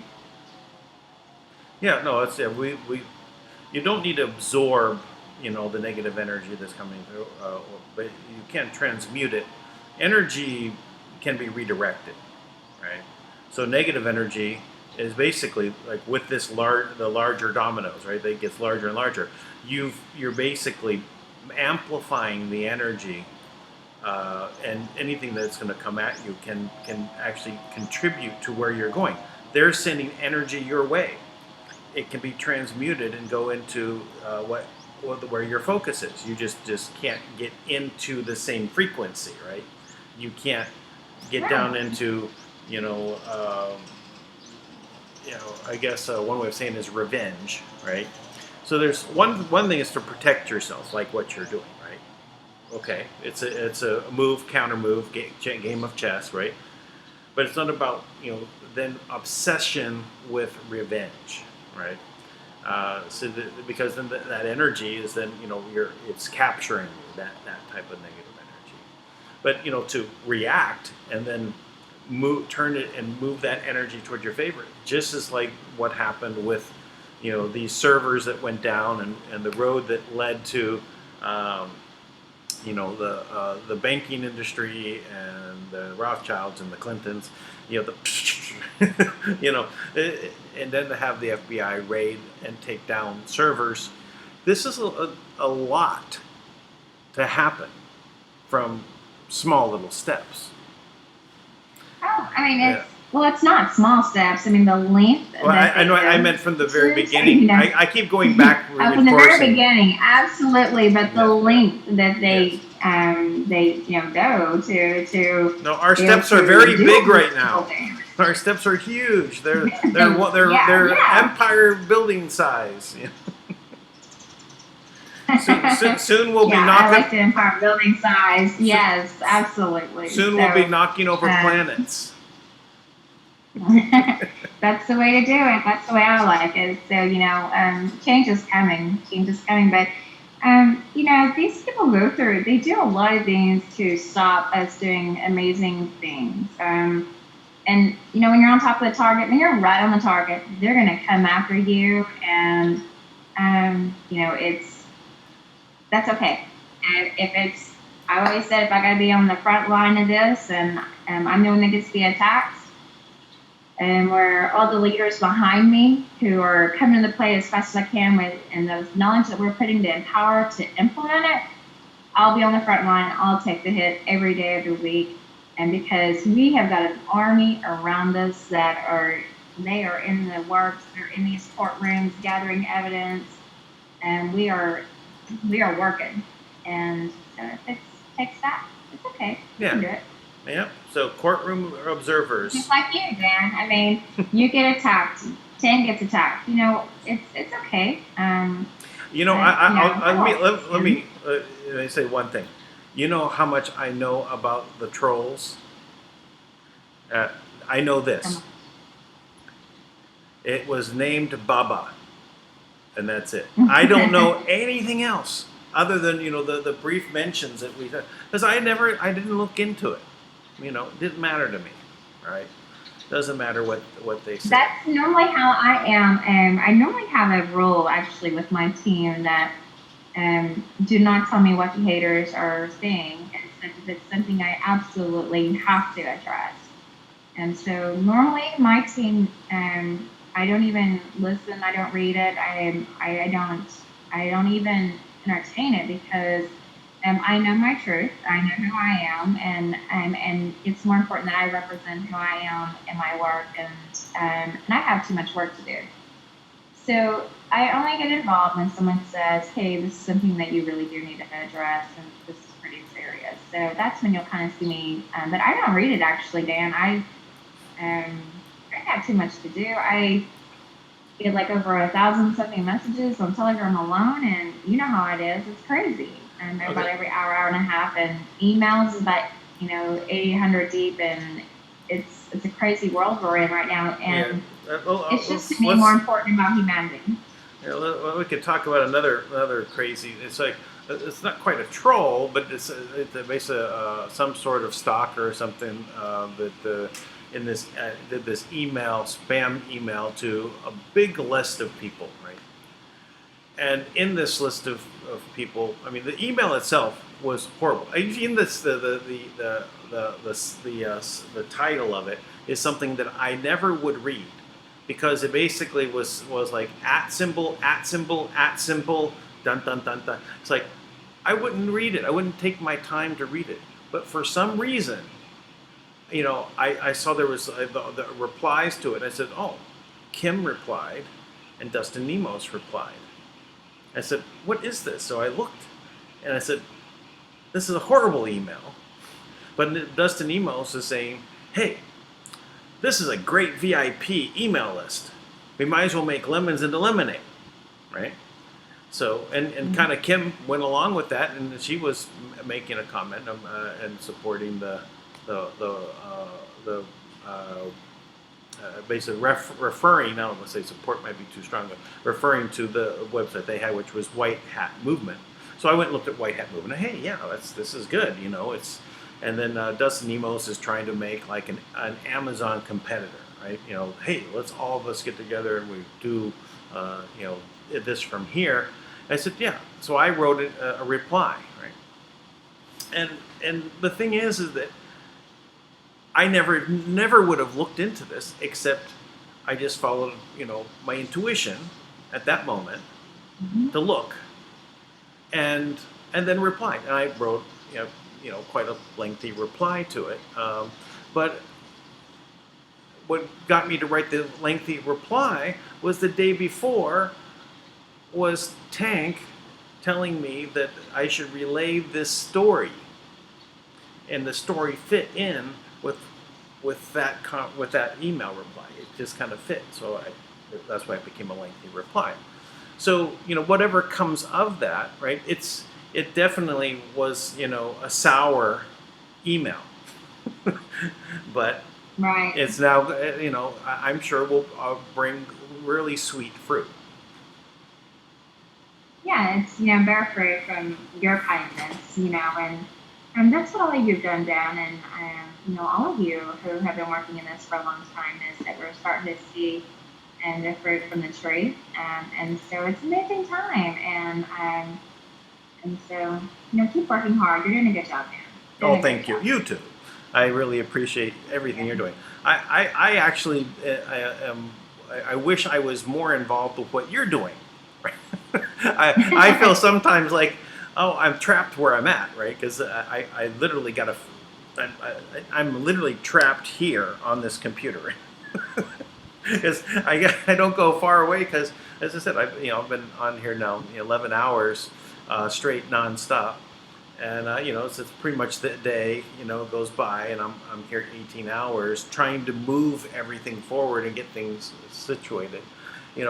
S1: Yeah, no, we you don't need to absorb, the negative energy that's coming through, but you can transmute it. Energy can be redirected, right? So negative energy is basically like with the larger dominoes, right? They get larger and larger. You're basically amplifying the energy, and anything that's going to come at you can actually contribute to where you're going. They're sending energy your way. It can be transmuted and go into where your focus is. You just can't get into the same frequency, right? You can't get down into, I guess one way of saying is revenge, right? So there's one thing is to protect yourself, like what you're doing, right? Okay, it's a move, counter move, game of chess, right? But it's not about then obsession with revenge. Right, because then that energy is then it's capturing you, that type of negative energy. But to react and then turn it and move that energy toward your favorite. Just as like what happened with, these servers that went down and the road that led to, the banking industry and the Rothschilds and the Clintons, and then to have the FBI raid and take down servers. This is a lot to happen from small little steps.
S2: Oh, I mean, it's not small steps. I mean, the length.
S1: Well, I know. I meant from the very beginning. I keep going back.
S2: From the very beginning, absolutely. But the length that they go to.
S1: No, our steps are very big right now. Our steps are huge. They're empire building size. Soon we'll be knocking.
S2: I like the empire building size. Yes, absolutely.
S1: Soon we'll be knocking over planets.
S2: That's the way to do it. That's the way I like it. So, change is coming. Change is coming. But, these people go through, they do a lot of things to stop us doing amazing things. And, when you're on top of the target, when you're right on the target, they're going to come after you. And, that's okay. And I always said, if I got to be on the front line of this and I'm the one that gets to be attacked, and where all the leaders behind me who are coming into play as fast as I can and the knowledge that we're putting to empower to implement it, I'll be on the front line. I'll take the hit every day of the week. And because we have got an army around us that are in the works, they're in these courtrooms gathering evidence, and we are working. And so if it takes that, it's okay. We can do it.
S1: Yeah. So courtroom observers.
S2: Just like you, Dan. I mean, you get attacked. 10 gets attacked. It's okay.
S1: Let me say one thing. You know how much I know about the trolls? I know this. It was named Baba, and that's it. I don't know anything else other than the brief mentions that we had, because I didn't look into it. It didn't matter to me, right? Doesn't matter what they say.
S2: That's normally how I am. I normally have a rule actually with my team that do not tell me what the haters are saying. If it's something I absolutely have to address. And so normally my team, I don't even listen. I don't read it. I don't even entertain it because I know my truth. I know who I am, and it's more important that I represent who I am in my work, and I have too much work to do. So I only get involved when someone says, "Hey, this is something that you really do need to address, and this is pretty serious." So that's when you'll kind of see me. But I don't read it actually, Dan. I have too much to do. I get like over 1,000-something messages on Telegram alone, and you know how it is. It's crazy. And they're about every hour and a half, and emails is about 800 deep, and it's a crazy world we're in right now, and it's just to me more important about humanity.
S1: We could talk about another crazy. It's like it's not quite a troll, but it's basically some sort of stalker or something that in this did this spam email to a big list of people, right? And in this list of people, I mean, the email itself was horrible. Even this, the title of it is something that I never would read, because it basically was like @ symbol, dun dun dun dun. It's like I wouldn't read it. I wouldn't take my time to read it. But for some reason, I saw there was the replies to it. I said, "Oh, Kim replied, and Dustin Nemos replied." I said, "What is this?" So I looked, and I said, "This is a horrible email." But Dustin Nemos is saying, "Hey, this is a great VIP email list. We might as well make lemons into lemonade," right? So, and kind of Kim went along with that, and she was making a comment and supporting basically referring, I don't want to say support might be too strong, but referring to the website they had, which was White Hat Movement. So I went and looked at White Hat Movement. Hey, yeah, this is good. And then Dustin Emos is trying to make like an Amazon competitor, right? You know, hey, let's all of us get together and we do, you know, this from here. I said, yeah. So I wrote a reply, right? And the thing is that I never would have looked into this, except I just followed, you know, my intuition at that moment to look, and then replied. And I wrote, you know, quite a lengthy reply to it. But what got me to write the lengthy reply was the day before was Tank telling me that I should relay this story, and the story fit in with that email reply. It just kind of fit, so that's why it became a lengthy reply. So, you know, whatever comes of that, right? It definitely was, you know, a sour email, but
S2: Right.
S1: it's now, you know, I'm sure will bring really sweet fruit.
S2: Yeah, it's, you know, bear fruit from your kindness, you know, and that's what all of you have done, Dan, and you know, all of you who have been working in this for a long time, is that we're starting to see the fruit from the tree, and so it's an amazing time, and so, you know, keep working hard. You're doing a good job, Dan.
S1: Oh, thank you. You too. I really appreciate everything you're doing. I actually I wish I was more involved with what you're doing. I feel sometimes like, oh, I'm trapped where I'm at, right? Because I literally I'm literally trapped here on this computer. Because I don't go far away, because, as I said, I've been on here now 11 hours straight nonstop, and you know, it's pretty much the day goes by, and I'm here 18 hours trying to move everything forward and get things situated, and you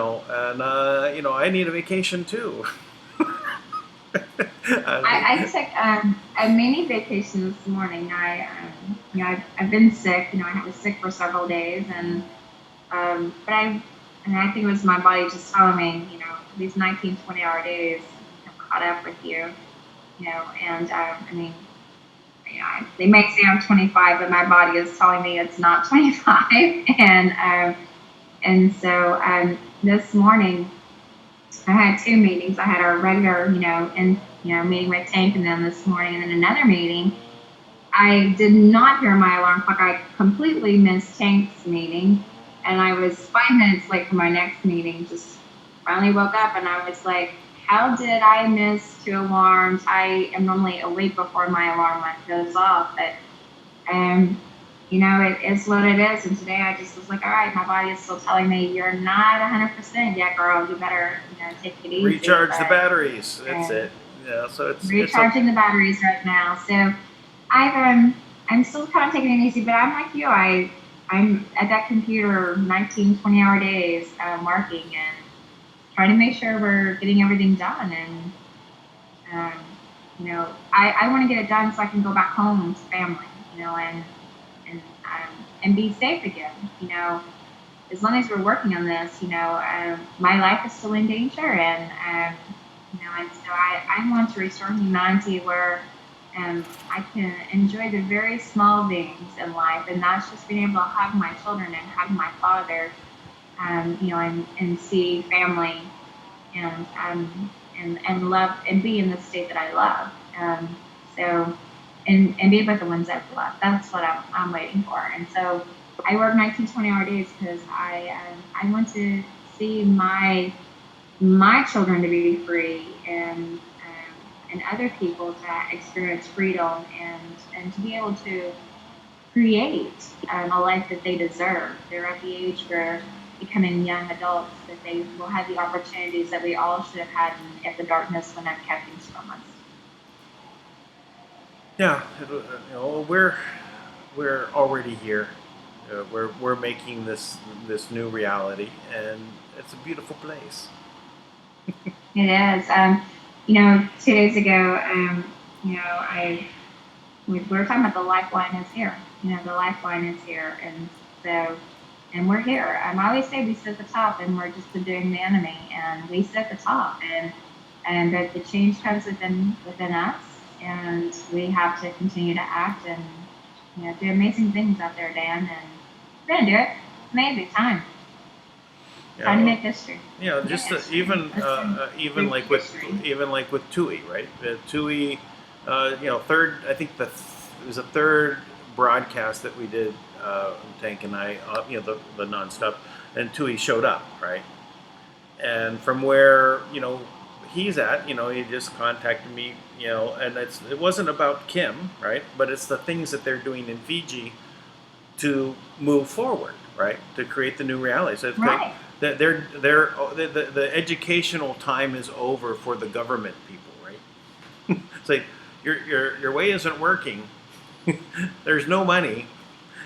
S1: know, I need a vacation too.
S2: I took a mini vacation this morning. You know, I've been sick. You know, I was sick for several days, and but I think it was my body just telling me, you know, these 19, 20-hour days have caught up with you, you know, and I mean, you know, they may say I'm 25, but my body is telling me it's not 25, and so this morning I had two meetings. I had a regular, meeting with Tank, and then this morning, and then another meeting. I did not hear my alarm clock. I completely missed Tank's meeting, and I was 5 minutes late for my next meeting. Just finally woke up, and I was like, how did I miss two alarms? I am normally awake before my alarm goes off, but you know, it is what it is. And today I just was like, all right, my body is still telling me you're not 100% yet, girl. You better, take it easy.
S1: Recharge the batteries. That's it. Yeah. So it's
S2: recharging the batteries right now. So I'm still kind of taking it easy, but I'm like you. I'm at that computer 19, 20-hour days working and trying to make sure we're getting everything done. And, I want to get it done so I can go back home to family, and be safe again. As long as we're working on this, my life is still in danger, and so I want to restore humanity where I can enjoy the very small things in life, and that's just being able to hug my children and hug my father, and see family, and love, and be in the state that I love. So. And be with the ones that love. That's what I'm waiting for. And so I work 19, 20-hour days because I want to see my children to be free, and other people to experience freedom, and to be able to create a life that they deserve. They're at the age where becoming young adults, that they will have the opportunities that we all should have had if the darkness wouldn't have kept things from us.
S1: Yeah, we're already here. We're making this new reality, and it's a beautiful place.
S2: It is. 2 days ago, we were talking about the lifeline is here. The lifeline is here, and we're here. I always say we sit at the top, and we're just doing the enemy, and we sit at the top, and that the change comes within us, and we have to continue to act and do amazing things out there, Dan. And we're gonna do it. It's amazing time.
S1: Yeah,
S2: Time to
S1: well,
S2: make history.
S1: just
S2: History.
S1: even
S2: Make
S1: like with
S2: history.
S1: TUI, right? TUI, third. I think it was the third broadcast that we did. Tank and I, the nonstop, and TUI showed up, right? And from where he's at, he just contacted me, and it wasn't about Kim, right? But it's the things that they're doing in Fiji to move forward, right? To create the new reality. So it's
S2: Right.
S1: like that the educational time is over for the government people, right? It's like your way isn't working. There's no money.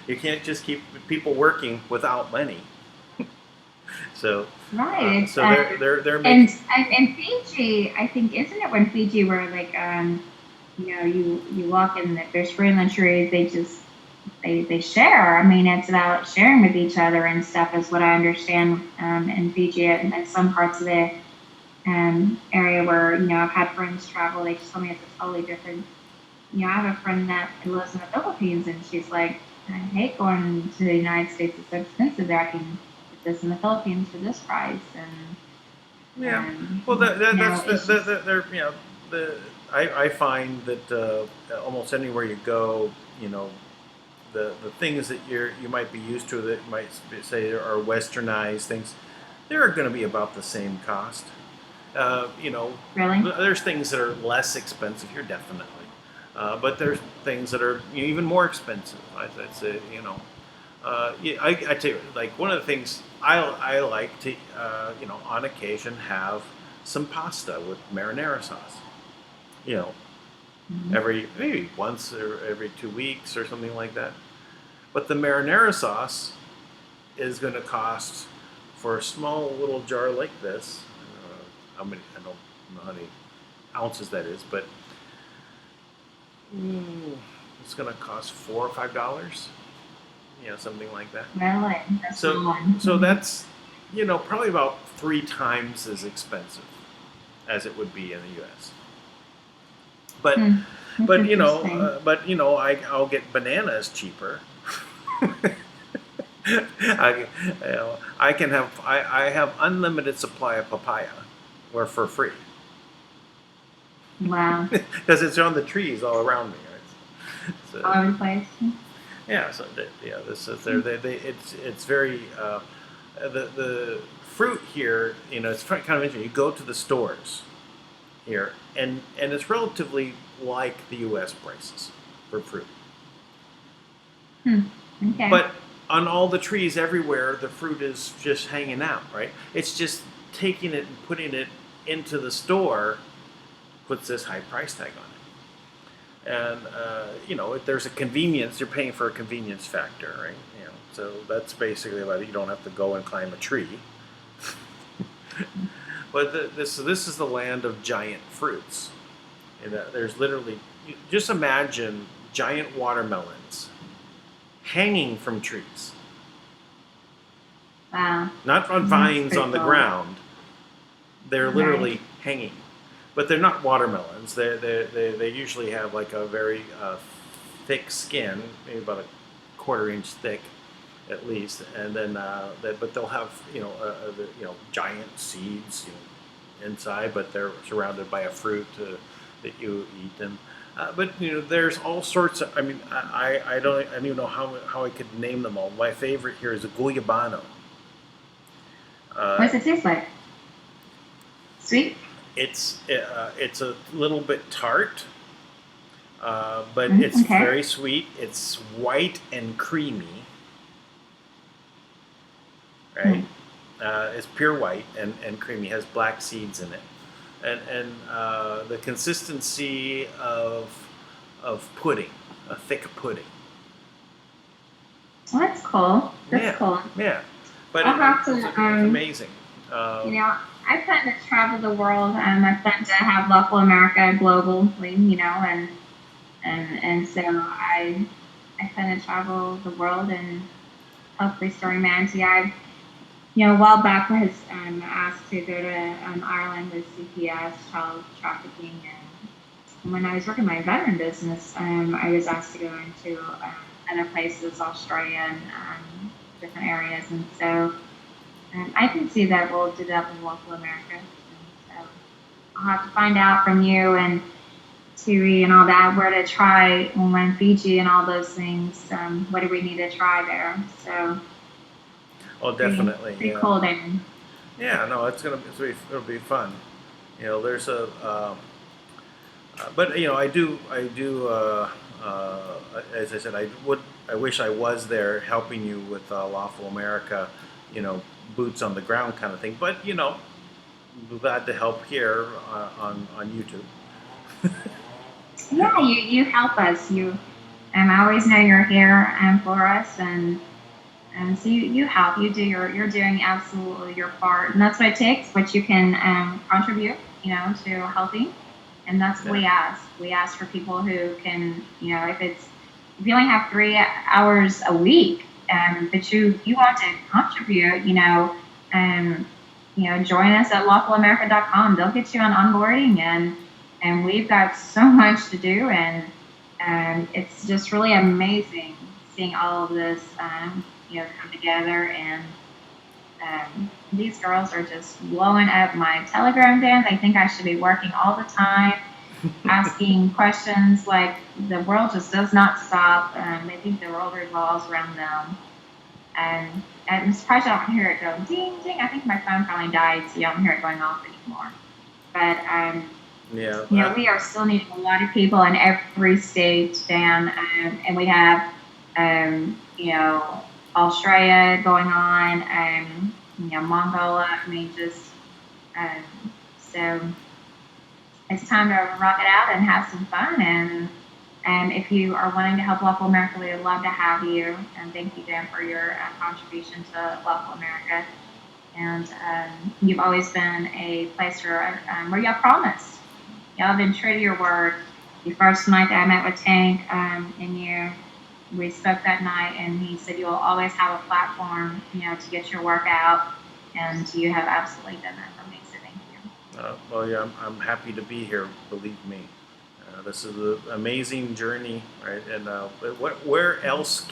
S1: You can't just keep people working without money. So
S2: Right.
S1: so they're making.
S2: And Fiji, I think, isn't it when Fiji where like you walk in there's fruit in the trees, they share. I mean, it's about sharing with each other and stuff, is what I understand in Fiji and some parts of the area where I've had friends travel. They just told me it's a totally different. I have a friend that lives in the Philippines, and she's like, I hate going to the United States. It's so expensive there. I can get this in the Philippines for this price, and
S1: Yeah. Well, I find that almost anywhere you go, the things that you might be used to that you might say are westernized things, they're going to be about the same cost.
S2: Really?
S1: There's things that are less expensive here, definitely, but there's things that are even more expensive. I'd say, I tell you, like one of the things I like to, on occasion have some pasta with marinara sauce. Maybe once or every 2 weeks or something like that. But the marinara sauce is going to cost for a small little jar like this. I don't know how many ounces that is, but it's going to cost $4 or $5. Something like that.
S2: Really? That's
S1: So
S2: one.
S1: so that's probably about 3 times as expensive as it would be in the U.S. But
S2: That's interesting.
S1: I'll get bananas cheaper. I have unlimited supply of papaya, or for free,
S2: Wow.
S1: because it's on the trees all around me. Right? So,
S2: All over the place.
S1: yeah. So this is it's very the fruit here. It's kind of interesting. You go to the stores here, and it's relatively like the U.S. prices for fruit.
S2: Okay.
S1: But on all the trees everywhere, the fruit is just hanging out, right? It's just taking it and putting it into the store puts this high price tag on it. And, there's a convenience. You're paying for a convenience factor, right? So that's basically about it. You don't have to go and climb a tree. But this is the land of giant fruits. There's literally, just imagine giant watermelons hanging from trees.
S2: Wow.
S1: Not on vines on the
S2: cool.
S1: ground. They're
S2: Right.
S1: literally hanging. But they're not watermelons. They usually have like a very thick skin, maybe about a quarter-inch thick, at least. And then, but they'll have giant seeds inside, but they're surrounded by a fruit that you eat. And but there's all sorts of. I mean, I don't even know how I could name them all. My favorite here is a guyabano.
S2: What does it taste like? Sweet?
S1: It's a little bit tart, but
S2: Mm,
S1: it's
S2: okay.
S1: very sweet. It's white and creamy, right? It's pure white and creamy. Has black seeds in it, and the consistency of pudding, a thick pudding.
S2: Well, that's cool. That's cool.
S1: Yeah, but
S2: I'll have to,
S1: it's amazing.
S2: I plan to travel the world. I plan to have Local America globally, and so I plan to travel the world and hopefully story humanity. I've, a while back was asked to go to Ireland with CPS, child trafficking, when I was working my veteran business, I was asked to go into other places, Australia and different areas, and so I can see that we'll do that with local America. And so I'll have to find out from you and Tui and all that where to try when Fiji and all those things. What do we need to try there? So
S1: Oh, definitely.
S2: pretty
S1: Yeah.
S2: cool there.
S1: Yeah. No, it'll be fun. You know, there's a. But you know, I do. As I said, I wish I was there helping you with Lawful America. You know, boots on the ground kind of thing. But you know, I'm glad to help here on YouTube.
S2: Yeah, you help us. I always know you're here for us, and so you help. You're doing absolutely your part, and that's what it takes. What you can contribute, to helping, and that's what we ask. We ask for people who can, if you only have 3 hours a week, but you want to contribute, join us at lawfulamerica.com. They'll get you on onboarding, and we've got so much to do, and it's just really amazing seeing all of this, come together. And these girls are just blowing up my Telegram Dan. They think I should be working all the time, asking questions like the world just does not stop. They think the world revolves around them. And I'm surprised I don't hear it go ding, ding. I think my phone probably died, so you don't hear it going off anymore. But, we are still needing a lot of people in every state, Dan. And we have, Australia going on, Mongolia. I mean, so it's time to rock it out and have some fun. And if you are wanting to help Lawful America, we would love to have you. And thank you, Dan, for your contribution to Lawful America. And you've always been a place where y'all promised. Y'all have been true to your word. The first night that I met with Tank we spoke that night, and he said you will always have a platform, to get your work out. And you have absolutely done that for me, so thank you.
S1: Well, yeah, I'm happy to be here. Believe me, this is an amazing journey, right? And where else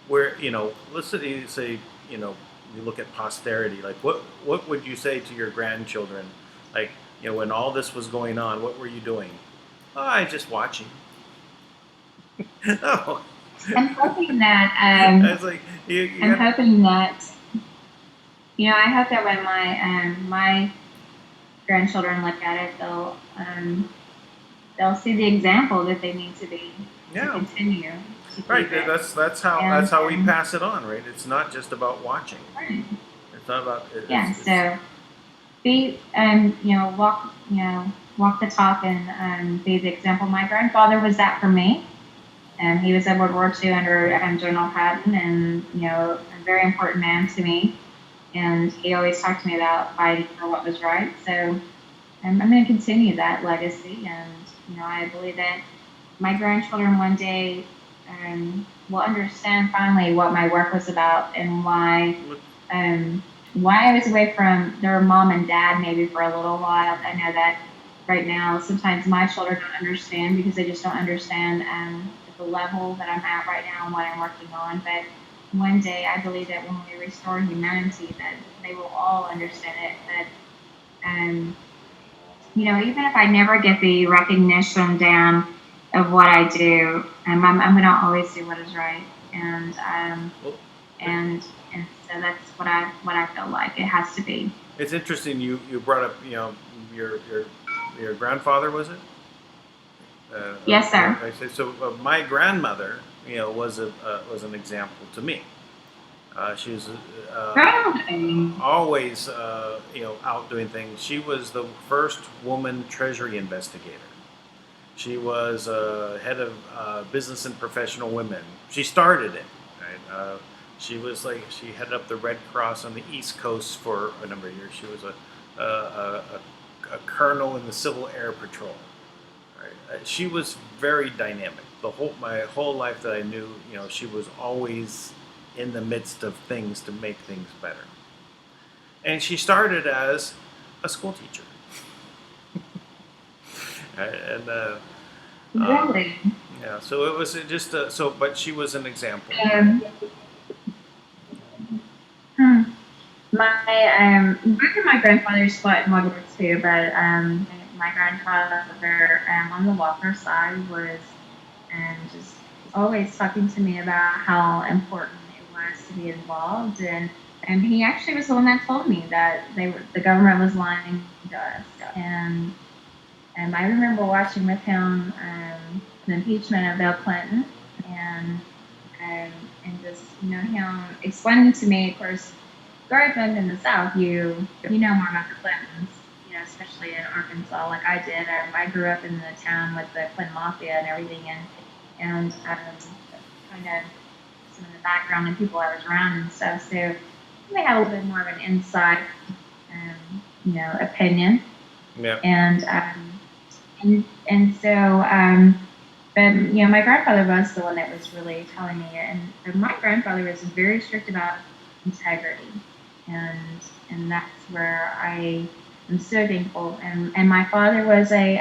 S1: let's say, you look at posterity. Like, what would you say to your grandchildren? Like, when all this was going on, what were you doing? Oh, I just watching. No.
S2: I'm hoping that.
S1: It's like
S2: hoping that. I hope that when my grandchildren look at it, they'll see the example that they need to be to continue.
S1: Right. That's how we pass it on. Right. It's not just about watching.
S2: Right.
S1: It's not about.
S2: So be walk the talk and be the example. My grandfather was that for me. He was in World War II under General Patton, and a very important man to me. And he always talked to me about fighting for what was right. So I'm going to continue that legacy, and I believe that my grandchildren one day will understand finally what my work was about and why I was away from their mom and dad maybe for a little while. I know that right now sometimes my children don't understand because they just don't understand the level that I'm at right now and what I'm working on. But one day I believe that when we restore humanity, that they will all understand it. That even if I never get the recognition, Dan, of what I do, I'm going to always do what is right. And so that's what I feel like it has to be.
S1: It's interesting you brought up your grandfather, was it?
S2: Yes, sir.
S1: So my grandmother, was an example to me. She was always, out doing things. She was the first woman Treasury investigator. She was head of business and professional women. She started it. Right? She headed up the Red Cross on the East Coast for a number of years. She was a colonel in the Civil Air Patrol. Right? She was very dynamic. My whole life that I knew, she was always in the midst of things to make things better. And she started as a school teacher. And
S2: Really.
S1: yeah, so it was just but she was an example.
S2: Hmm. Both of my grandfathers fought in World War II, but my grandfather on the Walker side was just always talking to me about how important it was to be involved, and he actually was the one that told me that the government was lying to us, and I remember watching with him the impeachment of Bill Clinton, and um, and just him explaining to me, of course, growing up in the South, you know more about the Clintons, especially in Arkansas, like I did. I grew up in the town with the Clinton Mafia and everything, and kind of some of the background and people I was around and stuff. So they have a little bit more of an inside, opinion.
S1: Yeah.
S2: And so, but my grandfather was the one that was really telling me it, and my grandfather was very strict about integrity, and that's where I am so thankful. And my father was a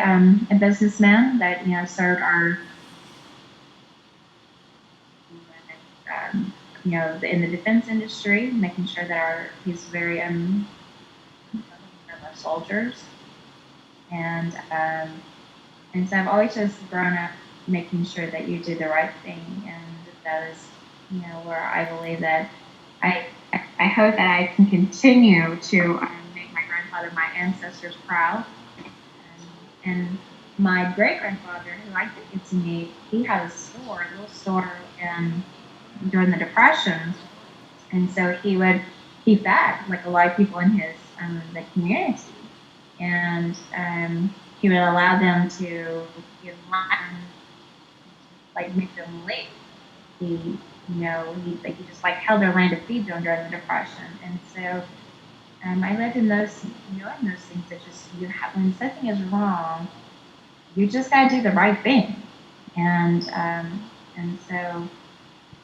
S2: businessman that served our in the defense industry, making sure that he's very of our soldiers, and so I've always just grown up making sure that you do the right thing, and that is where I believe that I hope that I can continue to make my grandfather, my ancestors proud, and my great grandfather, who I did get to meet, he had a little store, and during the Depression, and so he would keep that like a lot of people in his the community, and he would allow them to give land, like make them leave. He just like held their land to feed them during the Depression, and so I lived in those knowing those things that just when something is wrong, you just got to do the right thing, and so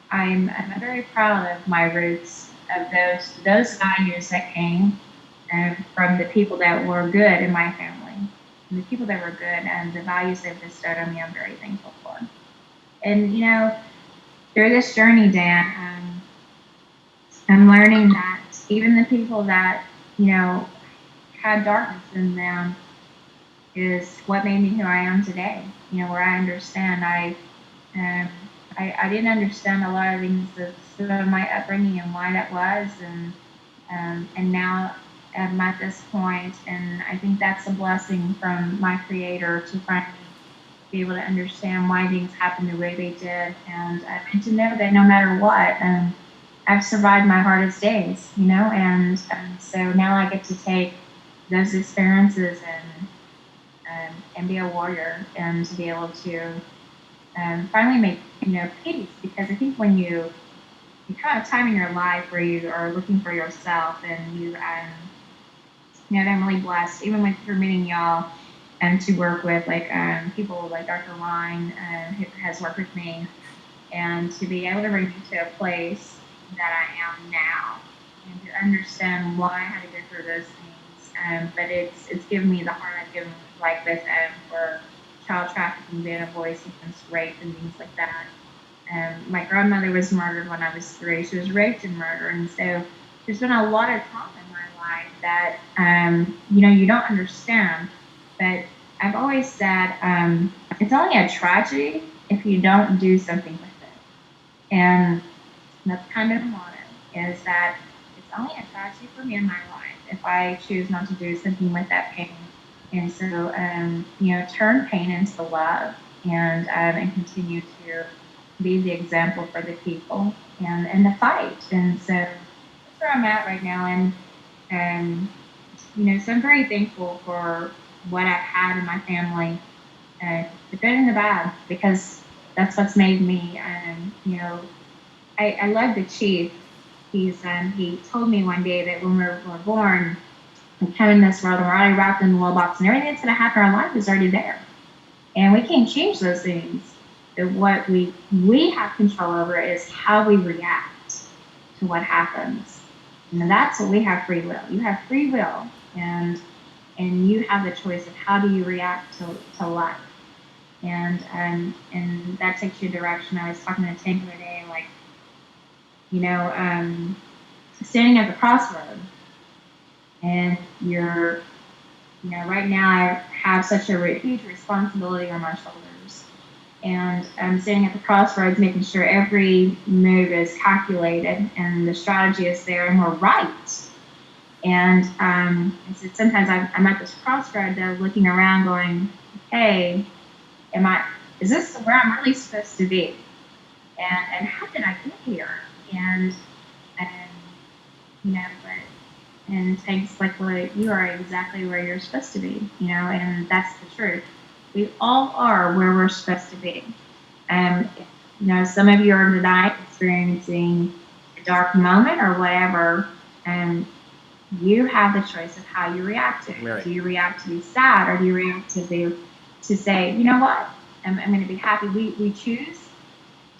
S2: I'm very proud of my roots, of those values that came from the people that were good in my family, and the people that were good, and the values they've bestowed on me. I'm very thankful for. And through this journey, Dan, I'm learning that even the people that had darkness in them is what made me who I am today. Where I understand I didn't understand a lot of things of my upbringing and why that was, and now I'm at this point, and I think that's a blessing from my Creator to finally be able to understand why things happened the way they did, and to know that no matter what, I've survived my hardest days, and so now I get to take those experiences and be a warrior, and to be able to finally make peace, because I think when you kind of time in your life where you are looking for yourself, and I'm really blessed, even with for meeting y'all, and to work with like people like Dr. Line, who has worked with me, and to be able to bring me to a place that I am now, and to understand why I had to go through those things. But it's given me the heart I've given like this for child trafficking, being a voice against rape and things like that. My grandmother was murdered when I was 3. She was raped and murdered, and so there's been a lot of trauma in my life that you don't understand. But I've always said it's only a tragedy if you don't do something with it, and that's kind of the motto, is that it's only a tragedy for me in my life if I choose not to do something with that pain. And so, turn pain into love, and continue to be the example for the people, and the fight. And so that's where I'm at right now. And so I'm very thankful for what I've had in my family, the good and the bad, because that's what's made me. I love the chief. He told me one day that when we're born, we come in this world and we're already wrapped in the little box, and everything that's going to happen in our life is already there, and we can't change those things. But what we have control over is how we react to what happens, and that's what we have free will. You have free will, and and you have the choice of how do you react to life. And that takes you a direction. I was talking to Tank the other day, like, standing at the crossroad, and right now I have such a huge responsibility on my shoulders, and I'm standing at the crossroads, making sure every move is calculated and the strategy is there, and we're right. And I said sometimes I'm at this crossroad, though, looking around, going, "Hey, is this where I'm really supposed to be? And how did I get here?" And and Tank's like, "Well, you are exactly where you're supposed to be, and that's the truth. We all are where we're supposed to be. Um, some of you are tonight experiencing a dark moment or whatever, and you have the choice of how you react to it.
S1: Right.
S2: Do you react to be sad, or do you react to say, you know what, I'm going to be happy? We choose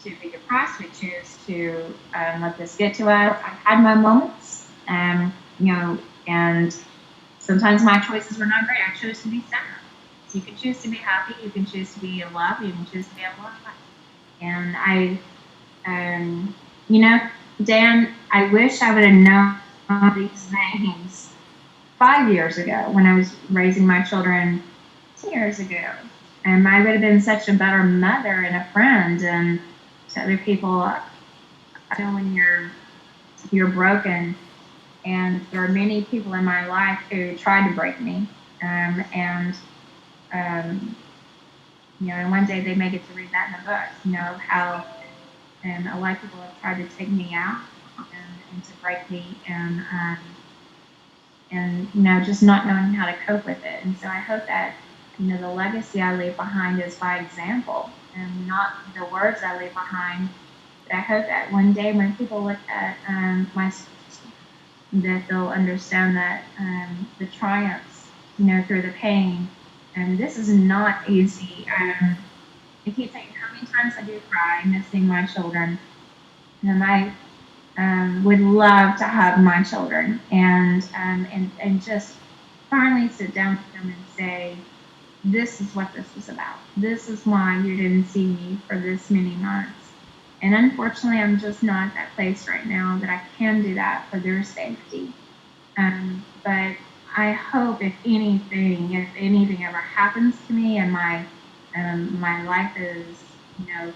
S2: to be depressed. We choose to let this get to us. I've had my moments, and sometimes my choices were not great. I chose to be sad. So you can choose to be happy. You can choose to be in love. You can choose to be in love. And Dan, I wish I would have known these things 5 years ago when I was raising my children 10 years ago. And I would have been such a better mother and a friend and to other people. I know when you're broken, and there are many people in my life who tried to break me. And one day they may get to read that in the book, of how a lot of people have tried to take me out and to break me, and just not knowing how to cope with it. And so I hope that the legacy I leave behind is by example and not the words I leave behind. But I hope that one day when people look at my story, that they'll understand that the triumphs, through the pain, and this is not easy. I keep saying how many times I do cry missing my children, and I would love to hug my children and just finally sit down with them and say, this is what this was about. This is why you didn't see me for this many months. And unfortunately, I'm just not at that place right now that I can do that for their safety. But I hope if anything ever happens to me and my life is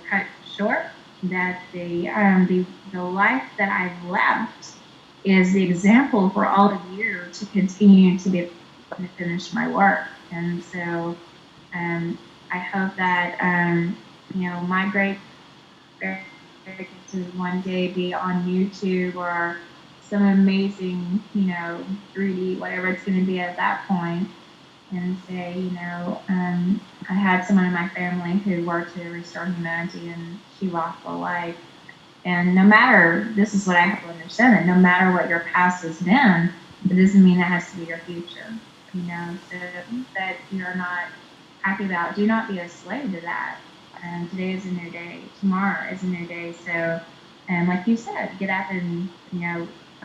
S2: cut short, that the life that I've left is the example for all of you to continue to be able to finish my work. And so I hope that my great to one day be on YouTube or some amazing 3D whatever it's going to be at that point, and say I had someone in my family who worked to restore humanity, and she lost her life. And no matter, this is what I have to understand, that no matter what your past has been, it doesn't mean it has to be your future. So that you're not happy about, do not be a slave to that. Today is a new day. Tomorrow is a new day. So, like you said, get up and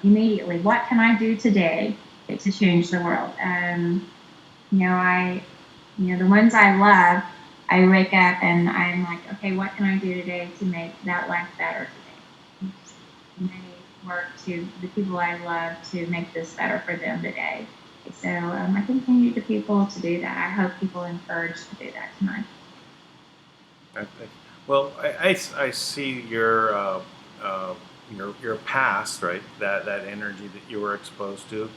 S2: immediately, what can I do today to change the world? The ones I love, I wake up and I'm like, okay, what can I do today to make that life better today? And I work to the people I love to make this better for them today. So I continue to people to do that. I hope people are encouraged to do that tonight.
S1: Well, I see your past, right? That energy that you were exposed to,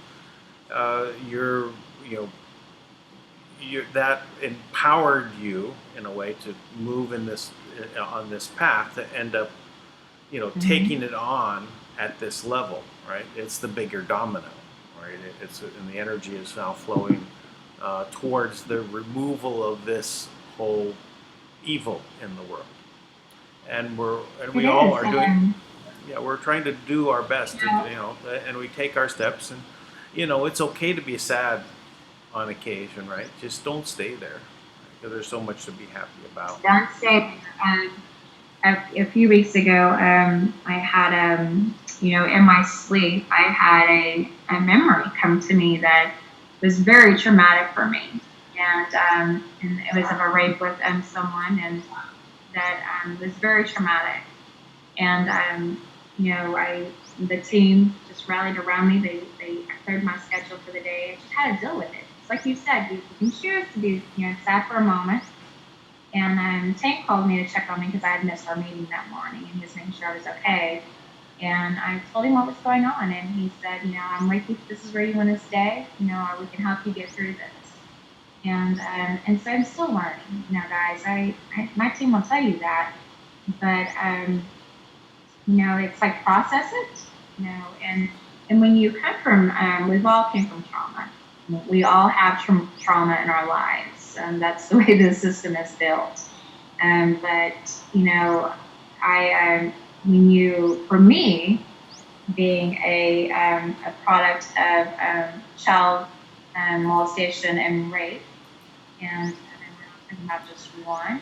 S1: that empowered you in a way to move on this path to end up, taking it on at this level, right? It's the bigger domino, right? And the energy is now flowing towards the removal of this whole evil in the world, and we all are doing. Yeah, we're trying to do our best, and we take our steps, and it's okay to be sad on occasion, right? Just don't stay there, because there's so much to be happy about.
S2: Don't stay there. A few weeks ago, I had in my sleep, I had a memory come to me that was very traumatic for me. And it was of a rape with someone, and that was very traumatic. And the team just rallied around me. They cleared my schedule for the day. I just had to deal with it. It's like you said, you can choose to be sad for a moment. And Tank called me to check on me because I had missed our meeting that morning, and he was making sure I was okay. And I told him what was going on, and he said, I'm right. This is where you want to stay. We can help you get through this. And so I'm still learning. Guys, my team will tell you that, but it's like process it. And when you come from, we've all came from trauma. We all have trauma in our lives, and that's the way the system is built. But for me, being a product of child molestation and rape, and we're not talking about just one,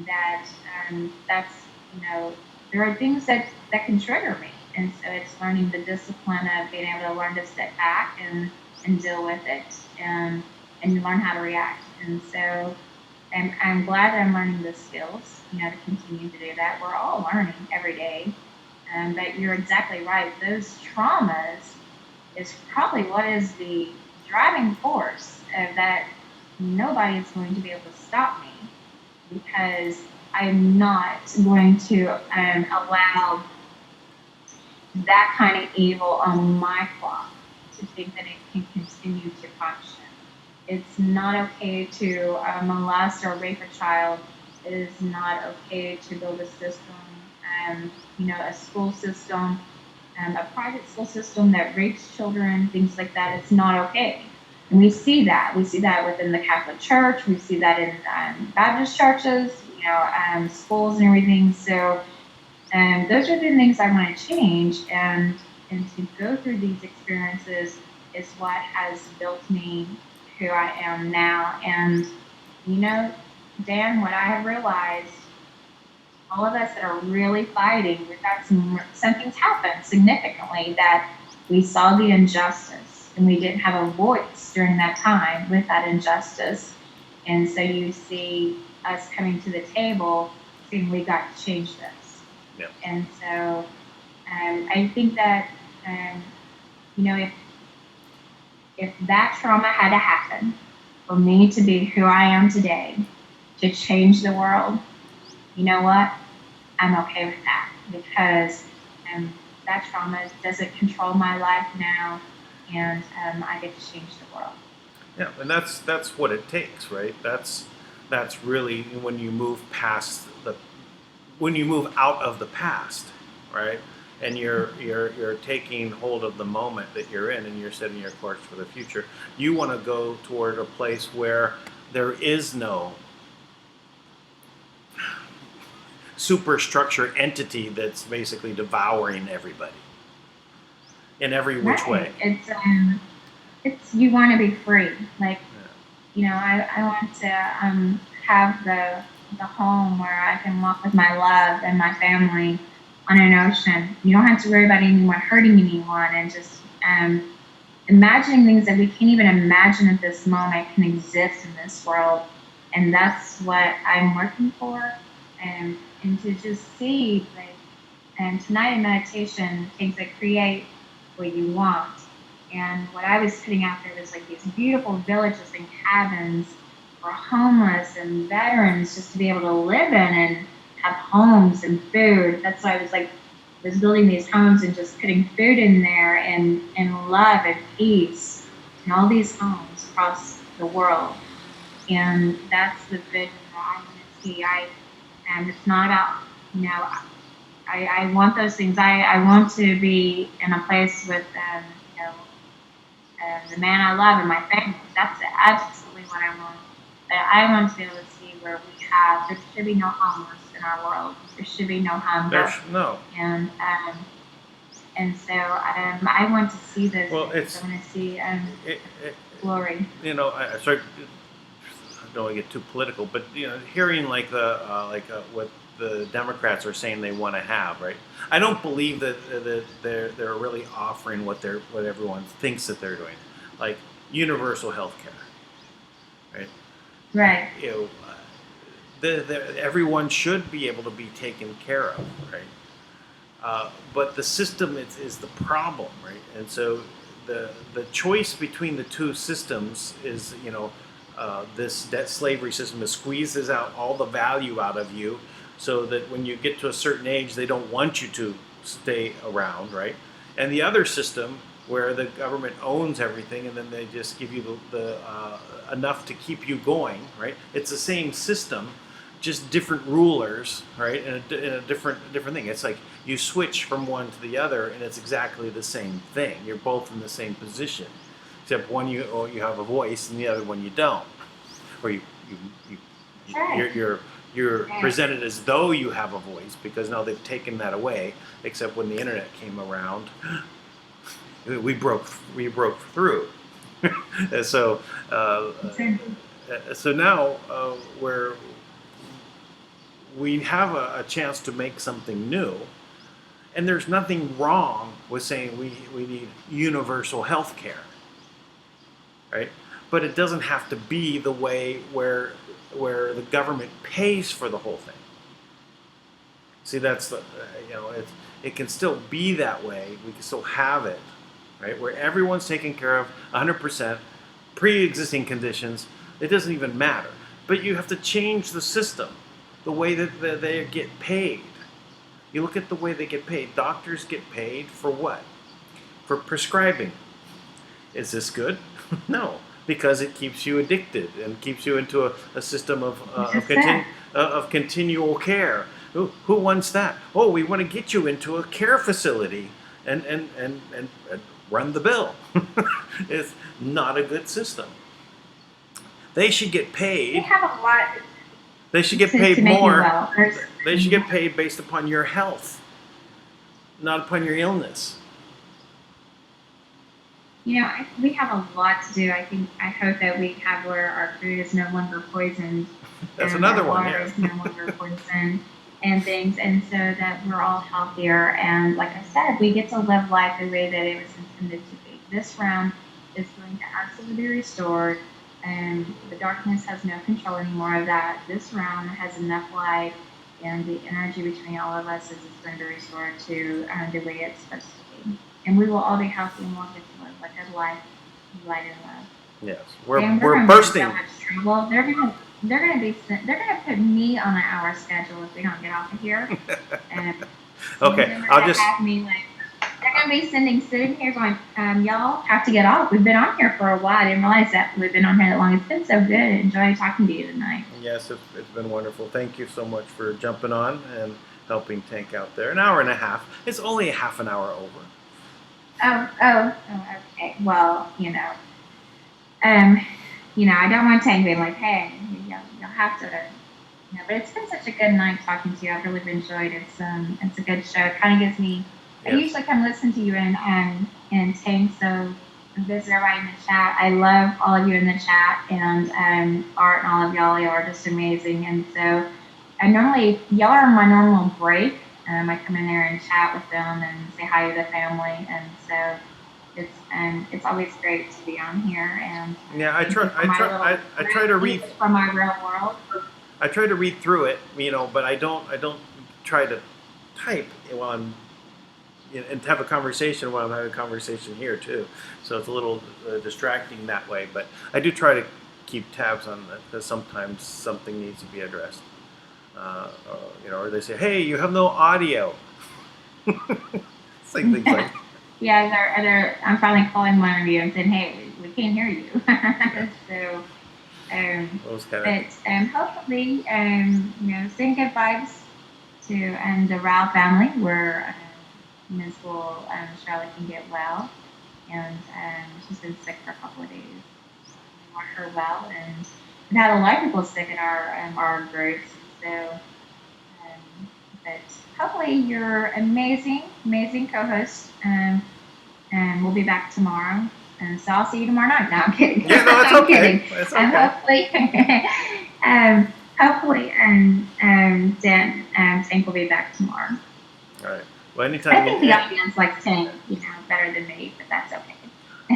S2: that's there are things that can trigger me, and so it's learning the discipline of being able to learn to step back and deal with it, and learn how to react. And so I'm glad that I'm learning the skills, to continue to do that. We're all learning every day. But you're exactly right. Those traumas is probably what is the driving force of that. Nobody is going to be able to stop me, because I'm not going to allow that kind of evil on my clock to think that it can continue to function. It's not okay to molest or rape a child. It is not okay to build a system, a school system, a private school system that rapes children, things like that. It's not okay. And we see that. We see that within the Catholic Church. We see that in Baptist churches, schools and everything. So those are the things I want to change. And to go through these experiences is what has built me who I am now. And, Dan, what I have realized, all of us that are really fighting, we've got something's happened significantly, that we saw the injustice and we didn't have a voice during that time with that injustice. And so you see us coming to the table saying we got to change this.
S1: Yep.
S2: And so I think that, if that trauma had to happen for me to be who I am today, to change the world, you know what? I'm okay with that, because that trauma doesn't control my life now, and I get to change the world.
S1: Yeah, and that's what it takes, right? That's really when you move out of the past, right? And you're taking hold of the moment that you're in, and you're setting your course for the future. You want to go toward a place where there is no superstructure entity that's basically devouring everybody in every which way.
S2: It's you want to be free. Like, I want to have the home where I can walk with my love and my family on an ocean. You don't have to worry about anyone hurting anyone, and just imagining things that we can't even imagine at this moment can exist in this world. And that's what I'm working for. And to just see, and tonight in meditation, things that create what you want. And what I was putting out there was like these beautiful villages and cabins for homeless and veterans, just to be able to live in and have homes and food. That's why I was building these homes and just putting food in there, and love and peace in all these homes across the world. And that's the vision that I want to see. And it's not about, I want those things. I want to be in a place with, the man I love and my family. That's absolutely what I want. But I want to be able to see where there should be no homeless in our world. There should be no hunger.
S1: No.
S2: And so I want to see this.
S1: Well,
S2: I want to see glory.
S1: I don't want to get too political, but hearing like what the Democrats are saying they want to have, right? I don't believe that they're really offering what everyone thinks that they're doing. Like, universal health care, right?
S2: Right.
S1: You know, everyone should be able to be taken care of, right? But the system is the problem, right? And so the choice between the two systems is, this debt slavery system squeezes out all the value out of you, so that when you get to a certain age, they don't want you to stay around, right? And the other system, where the government owns everything and then they just give you the enough to keep you going, right? It's the same system, just different rulers, right? And a different thing. It's like you switch from one to the other, and it's exactly the same thing. You're both in the same position, except one you have a voice, and the other one you don't, or you're presented as though you have a voice, because now they've taken that away. Except when the internet came around, we broke through. And so now we have a chance to make something new, and there's nothing wrong with saying we need universal health care, right? But it doesn't have to be the way where the government pays for the whole thing. See, that's the it can still be that way. We can still have it, right, where everyone's taken care of 100%, pre-existing conditions. It doesn't even matter. But you have to change the system, the way that they get paid. You look at the way they get paid. Doctors get paid for what? For prescribing. Is this good? No, because it keeps you addicted and keeps you into a system of continual care. Who wants that? Oh, we want to get you into a care facility and run the bill. It's not a good system. They should get paid.
S2: They have a lot.
S1: They should get paid more. They should get paid based upon your health, not upon your illness.
S2: We have a lot to do. I hope that we have where our food is no longer poisoned.
S1: That's another one.
S2: Water is no longer poisoned and things, and so that we're all healthier. And like I said, we get to live life the way that it was intended to be. This realm is going to absolutely be restored. And the darkness has no control anymore of that. This realm has enough light, and the energy between all of us is going to be restored to the way it's supposed to be. And we will all be healthy, and we'll get to live like a life, light and love.
S1: Yes, we're bursting.
S2: So much trouble. They're gonna put me on an hour schedule if we don't get off of here. And
S1: okay, I'll just.
S2: They're going to be sitting here going, y'all have to get off. We've been on here for a while. I didn't realize that we've been on here that long. It's been so good. Enjoy talking to you tonight.
S1: Yes, it's been wonderful. Thank you so much for jumping on and helping Tank out there. An hour and a half. It's only a half an hour over.
S2: Oh, okay. Well, I don't want Tank being like, hey, you'll have to. But it's been such a good night talking to you. I've really enjoyed it. It's a good show. It kind of gives me. I usually come listen to you in Tank, so visit everybody in the chat. I love all of you in the chat, and Art and all of y'all are just amazing. And so y'all are my normal break. I come in there and chat with them and say hi to the family, and so it's always great to be on here. And
S1: yeah, I try to read
S2: from my real world.
S1: I try to read through it, but I don't try to type while I'm. And to have a conversation while I'm having a conversation here too, so it's a little distracting that way. But I do try to keep tabs on that, because sometimes something needs to be addressed. Or they say, "Hey, you have no audio." Same things like.
S2: Yeah, I'm finally calling one of you and saying, "Hey, we can't hear you." So, hopefully, send good vibes to the Rao family, where. Ms. Charlotte can get well, and she's been sick for a couple of days. We want her well, and we've had a lot of people sick in our groups. So, but hopefully you're amazing co-host, and we'll be back tomorrow. And so I'll see you tomorrow night. No, I'm kidding.
S1: Yeah, no, it's okay. It's
S2: okay. Hopefully, Tank will be back tomorrow.
S1: All right. Well, anytime.
S2: I think the audience likes Tank, better than me, but that's okay.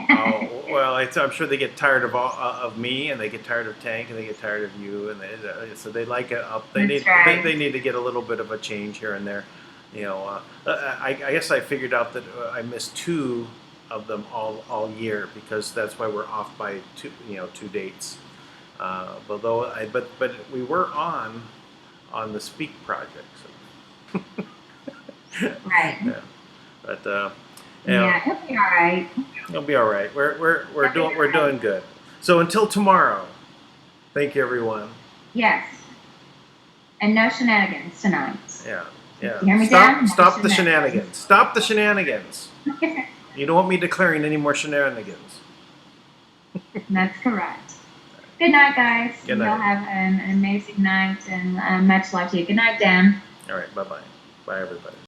S1: Oh well, I'm sure they get tired of me, and they get tired of Tank, and they get tired of you, and so they like it up.
S2: That's right.
S1: They need to get a little bit of a change here and there. I guess I figured out that I missed 2 of them all year, because that's why we're off by 2 dates. But we were on the Speak project. So.
S2: Right.
S1: Yeah. But
S2: Yeah, he'll be all right.
S1: it'll be all right. We're doing good. So until tomorrow, thank you, everyone.
S2: Yes. And no shenanigans tonight.
S1: Yeah, yeah.
S2: You hear me, Dan?
S1: Stop
S2: No
S1: the shenanigans. Stop the shenanigans. You don't want me declaring any more shenanigans.
S2: That's correct. Good night, guys.
S1: Good night.
S2: You'll have an amazing night, and much love to you. Good night, Dan.
S1: All right. Bye-bye. Bye, everybody.